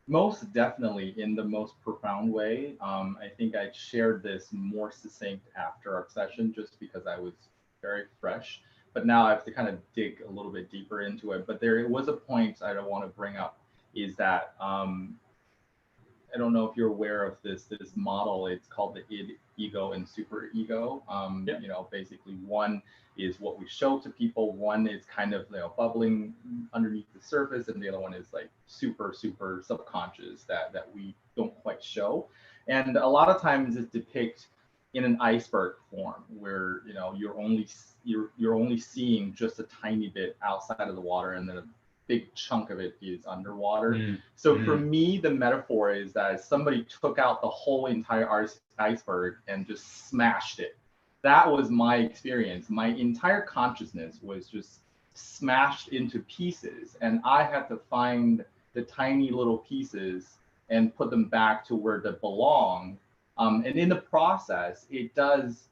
most definitely in the most profound way. I think I shared this more succinct after our session just because I was very fresh. But now I have to kind of dig a little bit deeper into it. But there was a point I don't want to bring up is that I don't know if you're aware of this model. It's called the id, ego, and super ego. Yeah. You know, basically one is what we show to people. One is kind of bubbling underneath the surface, and the other one is like super subconscious that we don't quite show. And a lot of times it's depicted in an iceberg form where you're only seeing just a tiny bit outside of the water, and then a big chunk of it is underwater. So for me, the metaphor is that somebody took out the whole entire iceberg and just smashed it. That was my experience. My entire consciousness was just smashed into pieces, and I had to find the tiny little pieces and put them back to where they belong. And in the process, it does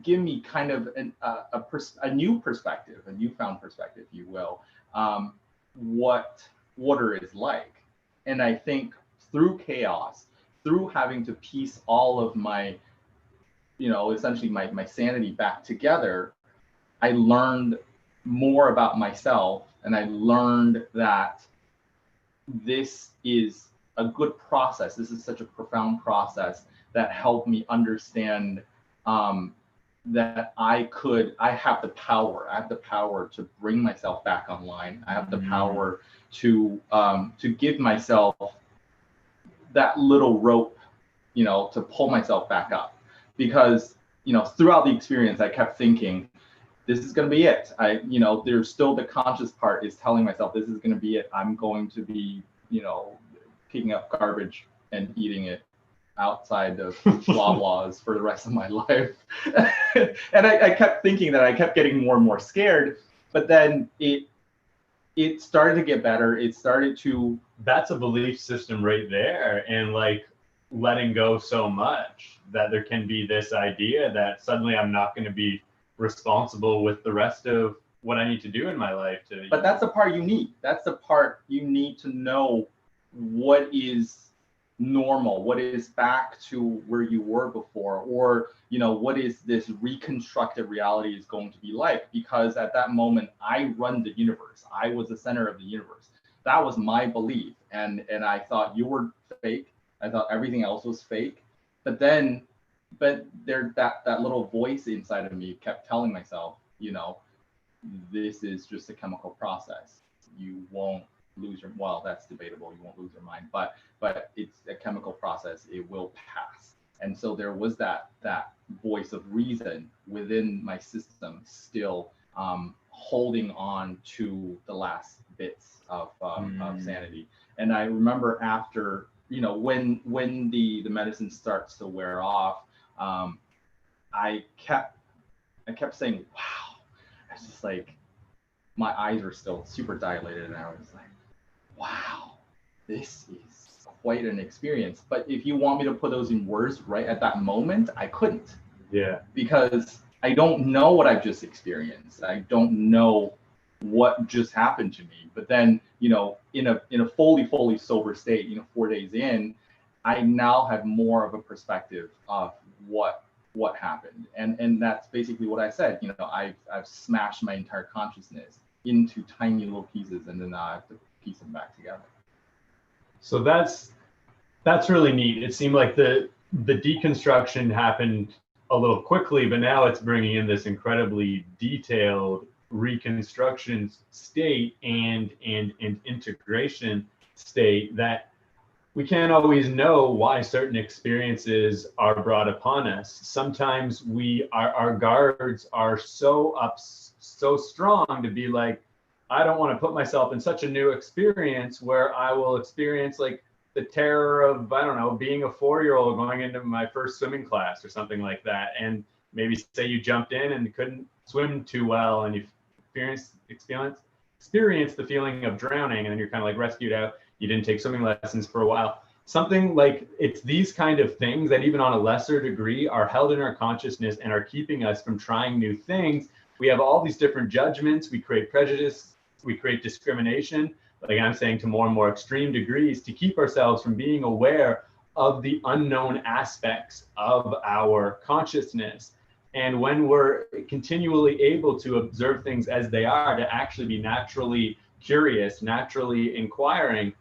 give me kind of a new perspective, a newfound perspective, if you will, what water is like. And I think through chaos, through having to piece all of my, essentially my sanity back together, I learned more about myself, and I learned that this is a good process. This is such a profound process that helped me understand that I have the power. I have the power to bring myself back online. I have the power to give myself that little rope, to pull myself back up. Because, throughout the experience, I kept thinking, this is going to be it. There's still the conscious part is telling myself, this is going to be it. I'm going to be, picking up garbage and eating it outside of Loblaws for the rest of my life. And I kept thinking that. I kept getting more and more scared, but then it started to get better. It started to. That's a belief system right there. And like letting go so much that there can be this idea that suddenly I'm not going to be responsible with the rest of what I need to do in my life to. But that's the part you need. That's the part you need to know what is normal, what is back to where you were before, or what is this reconstructed reality is going to be like. Because at that moment, I run the universe. I was the center of the universe. That was my belief, and I thought you were fake. I thought everything else was fake. But there that little voice inside of me kept telling myself, this is just a chemical process. You won't lose your, well, that's debatable. You won't lose your mind, but it's a chemical process. It will pass. And so there was that voice of reason within my system still holding on to the last bits of sanity. And I remember after, when the medicine starts to wear off, I kept saying, wow. I was just like, my eyes were still super dilated, and I was like, wow, this is quite an experience. But if you want me to put those in words right at that moment, I couldn't. Yeah. Because I don't know what I've just experienced. I don't know what just happened to me. But then, in a fully sober state, 4 days in, I now have more of a perspective of what happened. And that's basically what I said. I've smashed my entire consciousness into tiny little pieces, and then now I have to piece them back together. So that's really neat. It seemed like the deconstruction happened a little quickly, but now it's bringing in this incredibly detailed reconstruction state and integration state that we can't always know why certain experiences are brought upon us. Sometimes our guards are so strong to be like, I don't want to put myself in such a new experience where I will experience like the terror of, I don't know, being a 4-year-old going into my first swimming class or something like that. And maybe say you jumped in and couldn't swim too well, and you experience the feeling of drowning, and then you're kind of like rescued out. You didn't take swimming lessons for a while. something like it's these kind of things that even on a lesser degree are held in our consciousness and are keeping us from trying new things. We have all these different judgments, we create prejudice, we create discrimination, like I'm saying, to more and more extreme degrees, to keep ourselves from being aware of the unknown aspects of our consciousness. And when we're continually able to observe things as they are, to actually be naturally curious, naturally inquiring,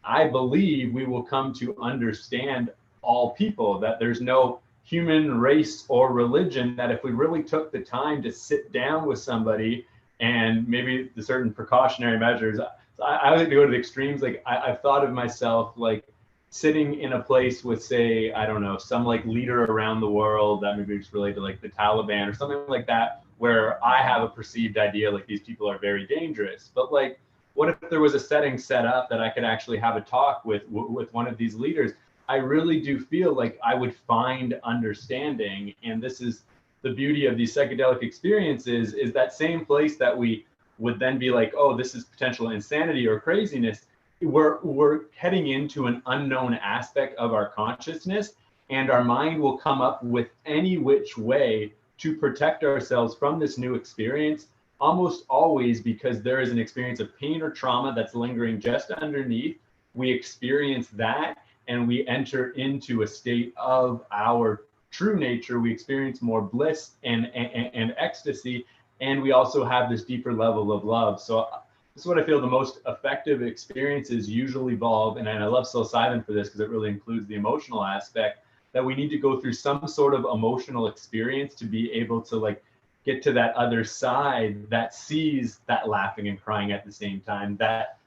I believe we will come to understand all people, that there's no human race or religion, that if we really took the time to sit down with somebody and maybe the certain precautionary measures, I like to go to the extremes. Like I've thought of myself like sitting in a place with, say, I don't know, some like leader around the world that maybe it's related to like the Taliban or something like that, where I have a perceived idea like these people are very dangerous. But like, what if there was a setting set up that I could actually have a talk with one of these leaders? I really do feel like I would find understanding. And this is the beauty of these psychedelic experiences, is that same place that we would then be like, oh, this is potential insanity or craziness. We're heading into an unknown aspect of our consciousness, and our mind will come up with any which way to protect ourselves from this new experience, almost always because there is an experience of pain or trauma that's lingering just underneath. We experience that and we enter into a state of our true nature. We experience more bliss and ecstasy, and we also have this deeper level of love. So this is what I feel the most effective experiences usually involve, and I love psilocybin for this because it really includes the emotional aspect, that we need to go through some sort of emotional experience to be able to like get to that other side that sees that laughing and crying at the same time, that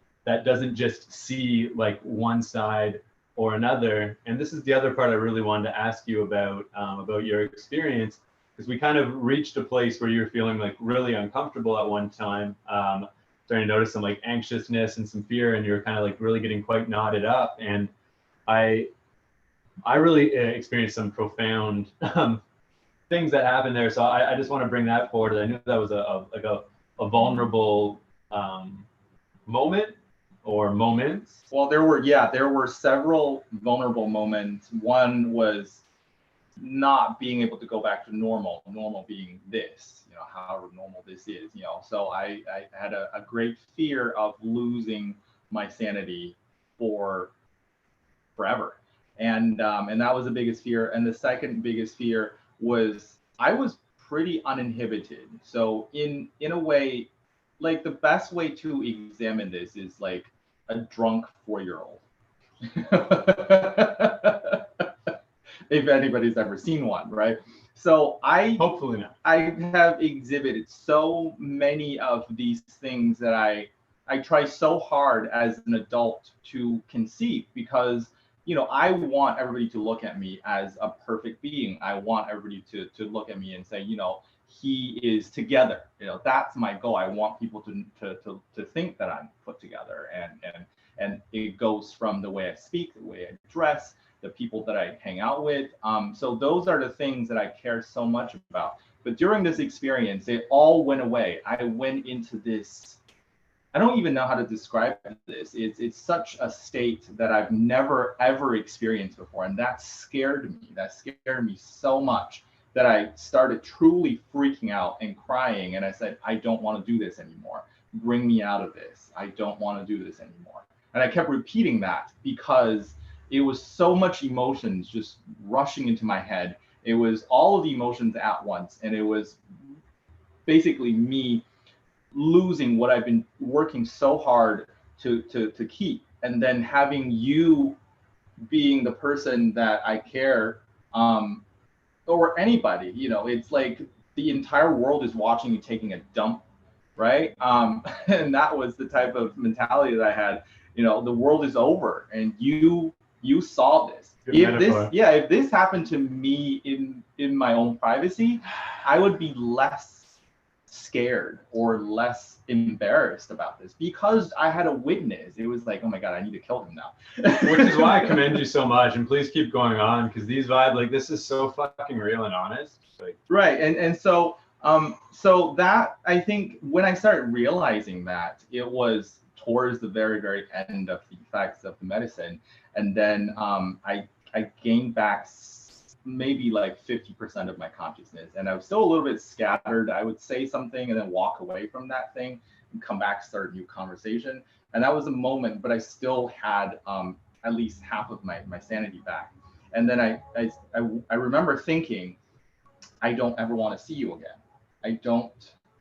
doesn't just see like one side or another. And this is the other part I really wanted to ask you about your experience, because we kind of reached a place where you're feeling like really uncomfortable at one time, starting to notice some like anxiousness and some fear, and you're kind of like really getting quite knotted up. And I really experienced some profound things that happened there. So I just want to bring that forward. I knew that was a vulnerable moment or moments. Well, there were several vulnerable moments. One was not being able to go back to normal being this, however normal this is, so I had a great fear of losing my sanity for forever. And that was the biggest fear. And the second biggest fear was I was pretty uninhibited. So in a way, like the best way to examine this is like a drunk 4-year-old. If anybody's ever seen one, right? So hopefully not. I have exhibited so many of these things that I try so hard as an adult to conceive, because I want everybody to look at me as a perfect being. I want everybody to look at me and say, he is together. That's my goal. I want people to think that I'm put together, and it goes from the way I speak, the way I dress, the people that I hang out with. So those are the things that I care so much about. But during this experience, it all went away. I went into this, I don't even know how to describe this. It's such a state that I've never, ever experienced before. And that scared me. That scared me so much that I started truly freaking out and crying. And I said, I don't want to do this anymore. Bring me out of this. I don't want to do this anymore. And I kept repeating that because it was so much emotions just rushing into my head. It was all of the emotions at once. And it was basically me losing what I've been working so hard to keep. And then having you being the person that I care, or anybody, it's like the entire world is watching you taking a dump, right? And that was the type of mentality that I had. The world is over, and you saw this. If this happened to me in my own privacy, I would be less scared or less embarrassed about this because I had a witness. It was like, oh my God, I need to kill him now. Which is why I commend you so much, and please keep going on, because these vibes, like, this is so fucking real and honest. Like, right, and so that, I think when I started realizing that, it was towards the very, very end of the effects of the medicine. And then I gained back maybe like 50% of my consciousness, and I was still a little bit scattered. I would say something and then walk away from that thing and come back, start a new conversation. And that was a moment, but I still had at least half of my sanity back. And then I remember thinking, I don't ever want to see you again. I don't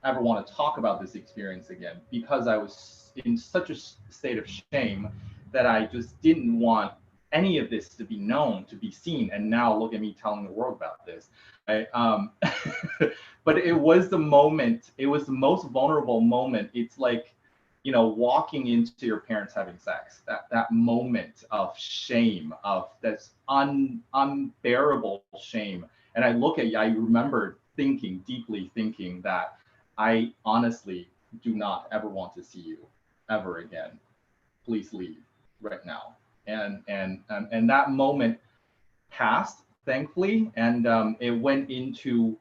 ever want to talk about this experience again, because I was in such a state of shame that I just didn't want any of this to be known, to be seen. And now look at me telling the world about this. But it was the moment, it was the most vulnerable moment. It's like, you know, walking into your parents having sex, that moment of shame, of that's unbearable shame. And I look at you, I remember deeply thinking that I honestly do not ever want to see you ever again. Please leave right now. And that moment passed, thankfully, and it went into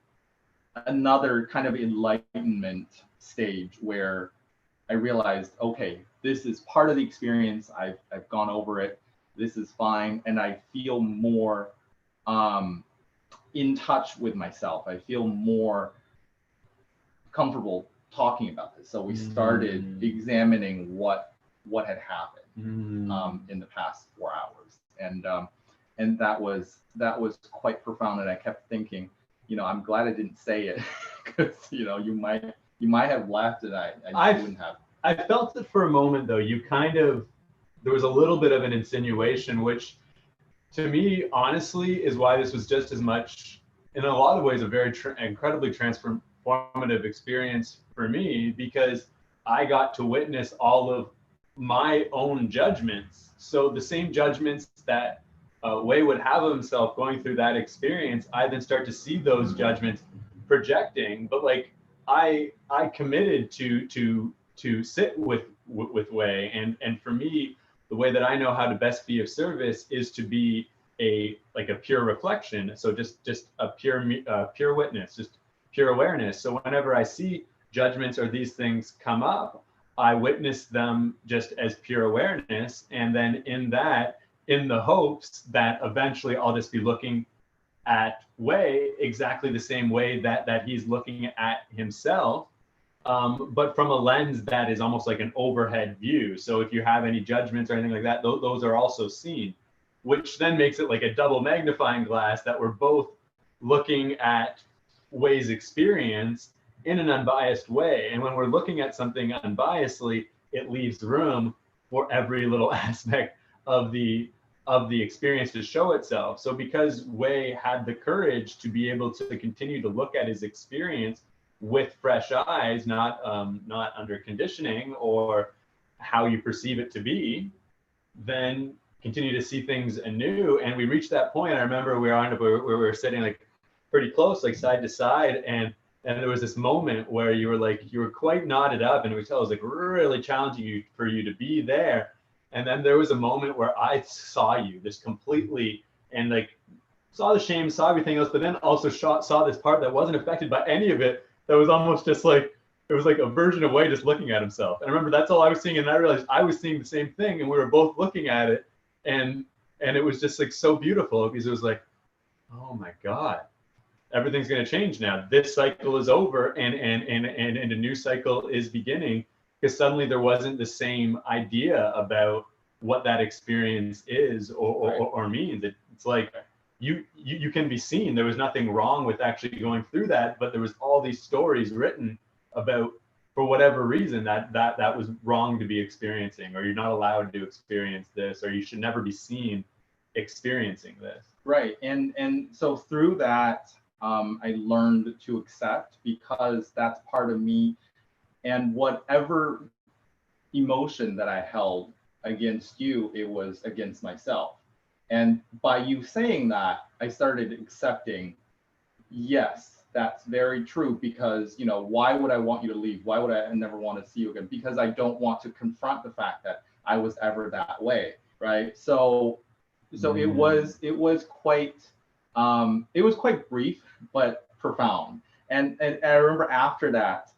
another kind of enlightenment stage where I realized, okay, this is part of the experience. I've gone over it. This is fine, and I feel more in touch with myself. I feel more comfortable talking about this. So we started examining what had happened in the past 4 hours, and that was quite profound. And I kept thinking, you know, I'm glad I didn't say it, because you know, you might have left, and I wouldn't have. I felt it for a moment though. You kind of, there was a little bit of an insinuation, which to me, honestly, is why this was just as much, in a lot of ways, a very incredibly transformative experience for me, because I got to witness all of my own judgments. So the same judgments that Wei would have of himself going through that experience, I then start to see those judgments projecting. But like I committed to sit with Wei, and for me, the way that I know how to best be of service is to be a pure reflection. So just a pure witness, just pure awareness. So whenever I see judgments or these things come up, I witness them just as pure awareness, and then in the hopes that eventually I'll just be looking at Wei exactly the same way that he's looking at himself, but from a lens that is almost like an overhead view. So if you have any judgments or anything like that, those are also seen, which then makes it like a double magnifying glass that we're both looking at Wei's experience in an unbiased way. And when we're looking at something unbiasedly, it leaves room for every little aspect of the experience to show itself. So because Wei had the courage to be able to continue to look at his experience with fresh eyes, not under conditioning or how you perceive it to be, then continue to see things anew. And we reached that point. I remember we were sitting like pretty close, like side to side, and there was this moment where you were quite knotted up, and it was like really challenging for you to be there. And then there was a moment where I saw you this completely, and like saw the shame, saw everything else, but then also saw this part that wasn't affected by any of it. That was almost just like, it was like a version of Wei just looking at himself. And I remember that's all I was seeing, and I realized I was seeing the same thing, and we were both looking at it, and it was just like so beautiful, because it was like, oh my God, everything's going to change now. This cycle is over, and a new cycle is beginning, because suddenly there wasn't the same idea about what that experience is or means. It's like you can be seen. There was nothing wrong with actually going through that, but there was all these stories written about, for whatever reason, that was wrong to be experiencing, or you're not allowed to experience this, or you should never be seen experiencing this. Right. And so through that, I learned to accept, because that's part of me, and whatever emotion that I held against you, it was against myself. And by you saying that, I started accepting, yes, that's very true, because, you know, why would I want you to leave? Why would I never want to see you again? Because I don't want to confront the fact that I was ever that way, right? So it was quite brief but profound. And I remember after that,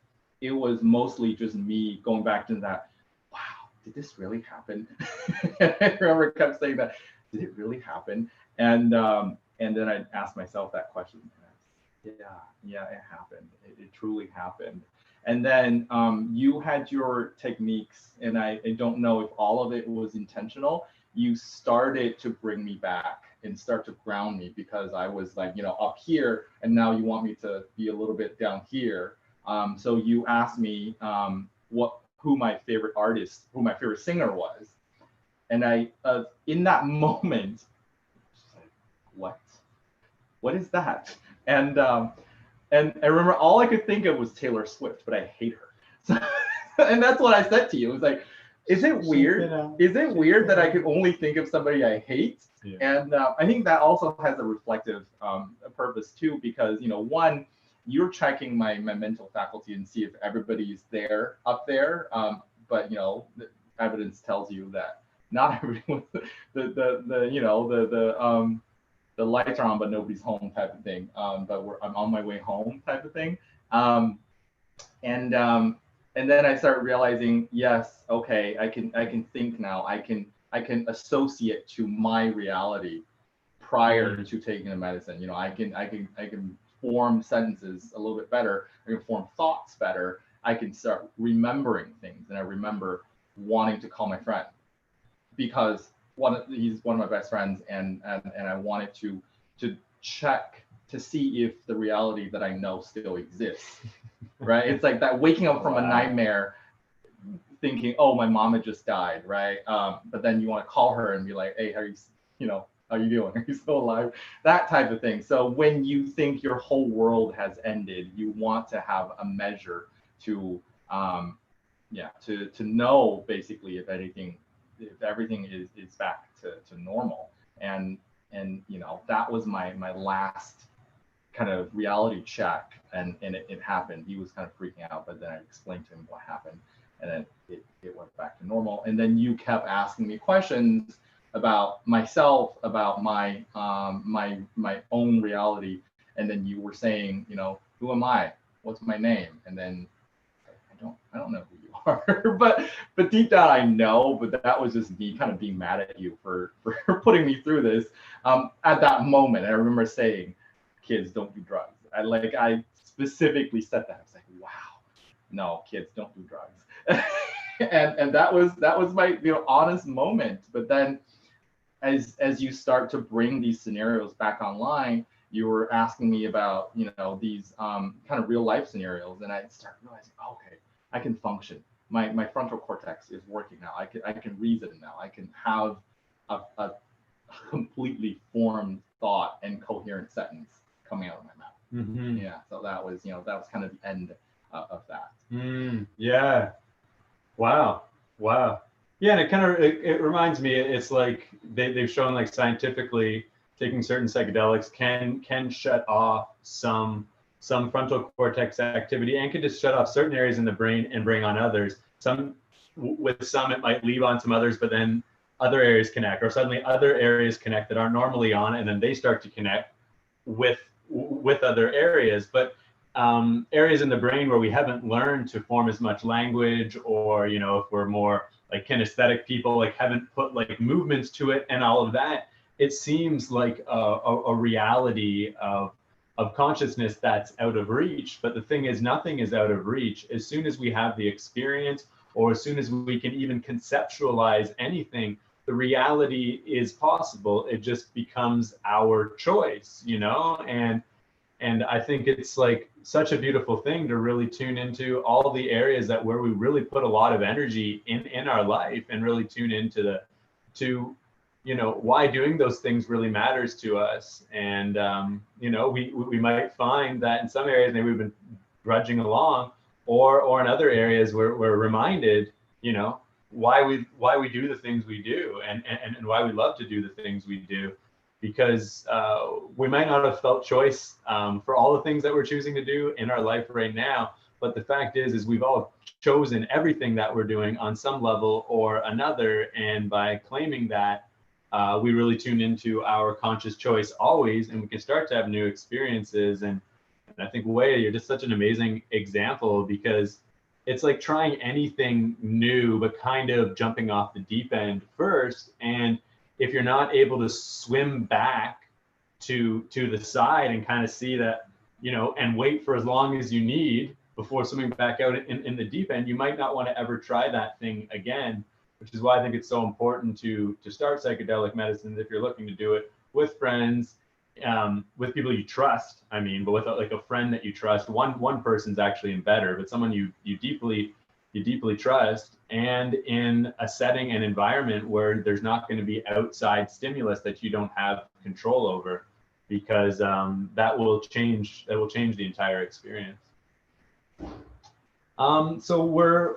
it was mostly just me going back to that, wow, did this really happen? I remember I kept saying that, did it really happen? And then I asked myself that question. Yeah, it happened. It truly happened. And then you had your techniques, and I don't know if all of it was intentional. You started to bring me back and start to ground me, because I was like, up here, and now you want me to be a little bit down here. So you asked me who my favorite artist, who my favorite singer was. And I, in that moment, like, what is that? And I remember all I could think of was Taylor Swift, but I hate her. So, and that's what I said to you. It was like, is it weird? Is it weird that I could only think of somebody I hate? Yeah. And I think that also has a reflective purpose too, because one, you're checking my mental faculty and see if everybody's there up there. But the evidence tells you that not everyone. The lights are on, but nobody's home type of thing. But I'm on my way home type of thing. And then I started realizing, yes, okay, I can think now. I can associate to my reality prior to taking the medicine. I can form sentences a little bit better. I can form thoughts better. I can start remembering things, and I remember wanting to call my friend, because he's one of my best friends, and I wanted to check to see if the reality that I know still exists. Right? It's like that waking up from a nightmare, thinking, oh, my mama just died, right? But then you want to call her and be like, hey, how are you doing? Are you still alive? That type of thing. So when you think your whole world has ended, you want to have a measure to know basically if everything is back to normal. And that was my last kind of reality check, and it happened. He was kind of freaking out, but then I explained to him what happened, and then it went back to normal. And then you kept asking me questions about myself, about my own reality, and then you were saying, who am I? What's my name? And then I don't know who you are, but deep down I know. But that was just me kind of being mad at you for putting me through this. At that moment, I remember saying, kids don't do drugs. I specifically said that. I was like, wow, no, kids don't do drugs. and that was my honest moment. But then as you start to bring these scenarios back online, you were asking me about these kind of real life scenarios, and I started realizing, okay, I can function. My frontal cortex is working now. I can reason now. I can have a completely formed thought and coherent sentence coming out of my mouth. Mm-hmm. Yeah. So that was kind of the end of that. Yeah. Wow. Yeah, and it reminds me. It's like they've shown, like, scientifically, taking certain psychedelics can shut off some frontal cortex activity, and can just shut off certain areas in the brain and bring on others. With some it might leave on some others, but then other areas connect, or suddenly other areas connect that aren't normally on, and then they start to connect with other areas. But areas in the brain where we haven't learned to form as much language, or if we're more like kinesthetic people, like haven't put like movements to it and all of that, it seems like a reality of consciousness that's out of reach. But the thing is, nothing is out of reach. As soon as we have the experience, or as soon as we can even conceptualize anything, the reality is possible. It just becomes our choice, and I think it's like such a beautiful thing to really tune into all the areas where we really put a lot of energy in our life, and really tune into why doing those things really matters to us. And we might find that in some areas maybe we've been grudging along, or in other areas we're reminded why we do the things we do, and why we love to do the things we do, because we might not have felt choice for all the things that we're choosing to do in our life right now. But the fact is we've all chosen everything that we're doing on some level or another. And by claiming that, we really tune into our conscious choice always, and we can start to have new experiences. And I think, Wei, you're just such an amazing example, because it's like trying anything new, but kind of jumping off the deep end first. And if you're not able to swim back to the side and kind of see that, you know, and wait for as long as you need before swimming back out in the deep end, you might not want to ever try that thing again, which is why I think it's so important to start psychedelic medicines if you're looking to do it with friends, with people you trust. I mean, but with like a friend that you trust. One person's actually better, but someone you deeply trust, and in a setting and environment where there's not going to be outside stimulus that you don't have control over, because that will change the entire experience. So we're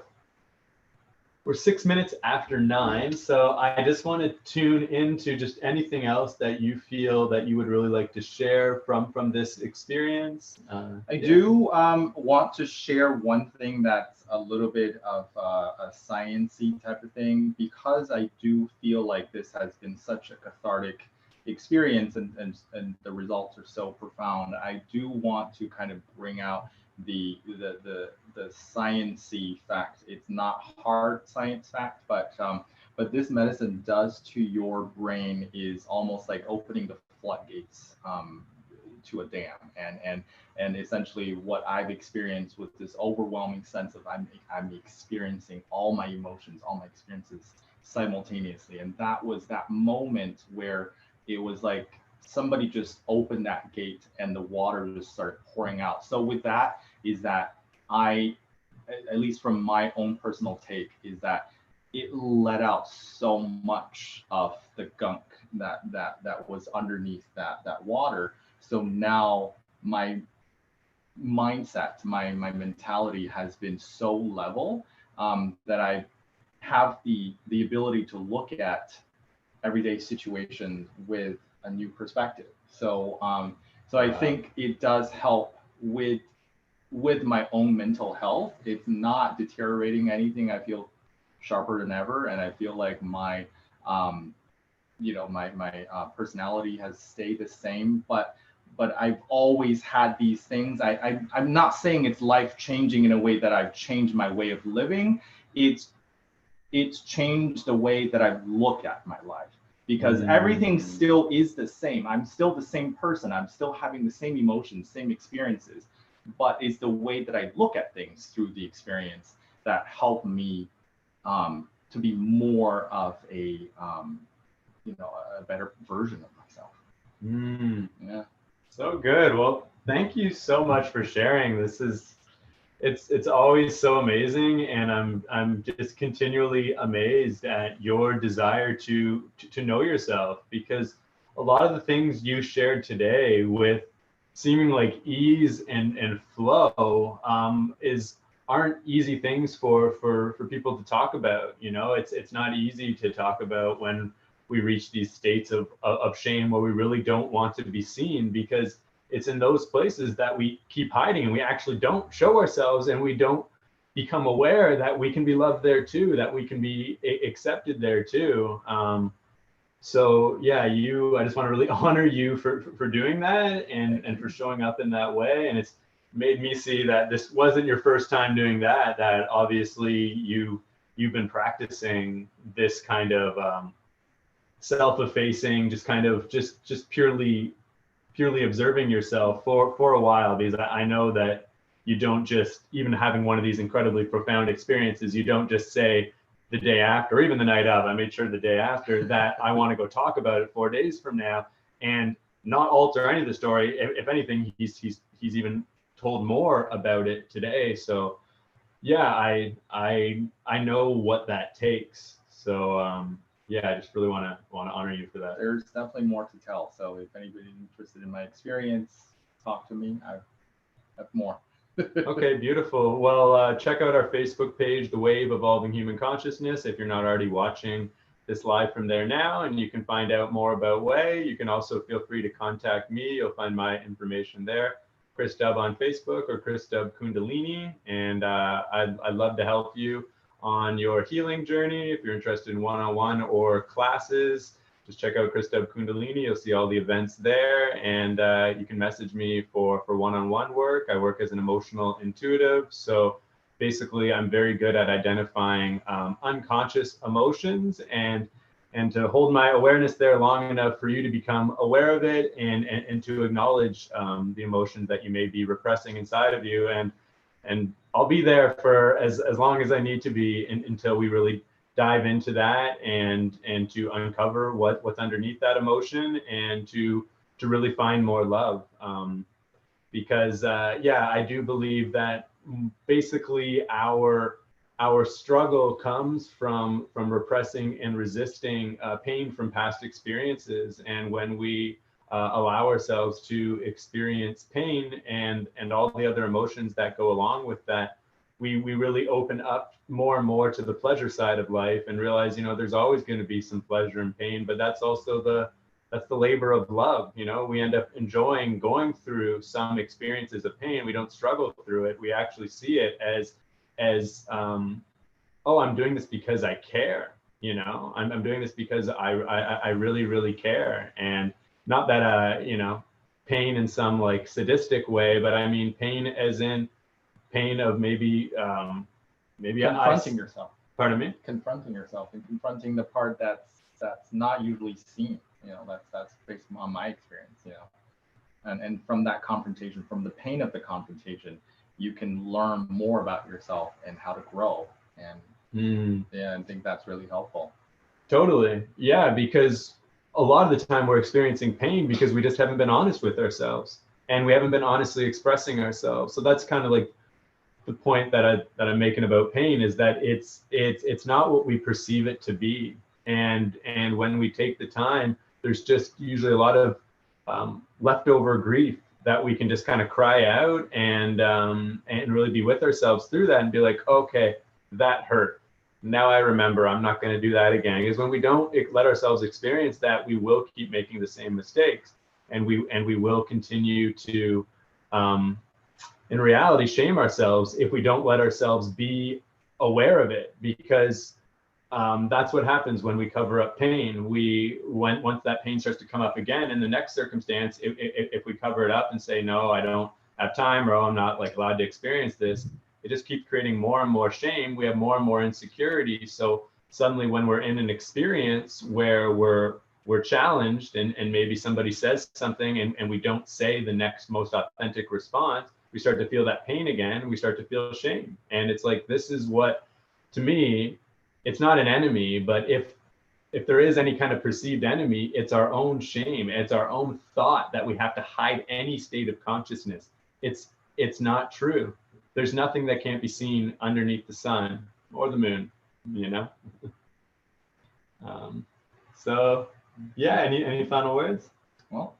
6 minutes after 9, so I just want to tune into just anything else that you feel that you would really like to share from this experience. I do want to share one thing that's a little bit of a science-y type of thing, because I do feel like this has been such a cathartic experience, and the results are so profound. I do want to kind of bring out the science-y fact. It's not hard science fact, but this medicine does to your brain is almost like opening the floodgates to a dam, and essentially what I've experienced with this overwhelming sense of I'm experiencing all my emotions, all my experiences simultaneously, and that was that moment where it was like somebody just opened that gate and the water just started pouring out. So with that is that I, at least from my own personal take, is that it let out so much of the gunk that was underneath that water. So now my mindset, my mentality has been so level that I have the ability to look at everyday situation with a new perspective. So I think it does help with my own mental health. It's not deteriorating anything. I feel sharper than ever, and I feel like my my personality has stayed the same, but I've always had these things. I'm not saying it's life changing in a way that I've changed my way of living. It's changed the way that I look at my life, because everything still is the same. I'm still the same person. I'm still having the same emotions, same experiences, but it's the way that I look at things through the experience that help me to be more of a better version of myself. Yeah. So good. Well, thank you so much for sharing. It's always so amazing, and I'm just continually amazed at your desire to know yourself, because a lot of the things you shared today with seeming like ease and flow aren't easy things for people to talk about. You know, it's not easy to talk about when we reach these states of shame where we really don't want to be seen, because it's in those places that we keep hiding and we actually don't show ourselves, and we don't become aware that we can be loved there too, that we can be accepted there too. So yeah, I just want to really honor you for doing that and for showing up in that way. And it's made me see that this wasn't your first time doing that, that obviously you've been practicing this kind of self-effacing, just kind of just purely observing yourself for a while, because I know that you don't just, even having one of these incredibly profound experiences, you don't just say the day after, or even the night of, I made sure the day after, that I want to go talk about it 4 days from now, and not alter any of the story. If anything, he's even told more about it today. So yeah, I know what that takes. So yeah, I just really want to honor you for that. There's definitely more to tell. So if anybody's interested in my experience, talk to me. I have more. Okay, beautiful. Well, check out our Facebook page, The Wave Evolving Human Consciousness, if you're not already watching this live from there now, and you can find out more about Wei. You can also feel free to contact me. You'll find my information there, Chris Dubb on Facebook or Chris Dubb Kundalini, and I'd love to help you on your healing journey. If you're interested in one-on-one or classes, just check out Chris Dubb Kundalini. You'll see all the events there, and you can message me for one-on-one work. I work as an emotional intuitive, so basically I'm very good at identifying unconscious emotions and to hold my awareness there long enough for you to become aware of it and to acknowledge the emotions that you may be repressing inside of you. And I'll be there for as long as I need to be until we really dive into that and to uncover what's underneath that emotion and to really find more love. Because yeah, I do believe that basically our struggle comes from repressing and resisting pain from past experiences. And when we allow ourselves to experience pain and all the other emotions that go along with that, we really open up more and more to the pleasure side of life and realize, you know, there's always going to be some pleasure and pain, but that's also the labor of love. You know, we end up enjoying going through some experiences of pain. We don't struggle through it. We actually see it as oh, I'm doing this because I care. You know, I'm doing this because I really, really care. And not that, you know, pain in some like sadistic way, but I mean pain as in pain of maybe confronting yourself. Pardon me? Confronting yourself and confronting the part that's not usually seen. You know, that's based on my experience, you know. And from that confrontation, from the pain of the confrontation, you can learn more about yourself and how to grow. And yeah, I think that's really helpful. Totally. Yeah, because a lot of the time we're experiencing pain because we just haven't been honest with ourselves and we haven't been honestly expressing ourselves. So that's kind of like the point that I'm making about pain, is that it's not what we perceive it to be. And when we take the time, there's just usually a lot of leftover grief that we can just kind of cry out and really be with ourselves through that and be like, okay, that hurt. Now I remember I'm not going to do that again. Because when we don't let ourselves experience that, we will keep making the same mistakes, and we will continue to in reality shame ourselves if we don't let ourselves be aware of it. Because that's what happens when we cover up pain. Once that pain starts to come up again in the next circumstance, if we cover it up and say, no, I don't have time, or I'm not like allowed to experience this, it just keeps creating more and more shame. We have more and more insecurity. So suddenly when we're in an experience where we're challenged and maybe somebody says something and we don't say the next most authentic response, we start to feel that pain again. We start to feel shame. And it's like, this is what, to me, it's not an enemy, but if there is any kind of perceived enemy, it's our own shame. It's our own thought that we have to hide any state of consciousness. It's not true. There's nothing that can't be seen underneath the sun or the moon, you know? So yeah, any final words? Well,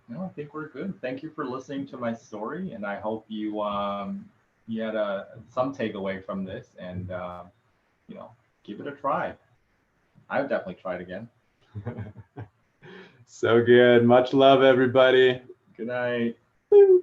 no, I think we're good. Thank you for listening to my story, and I hope you you had some takeaway from this, and you know, give it a try. I would definitely try it again. So good. Much love, everybody. Good night. Woo.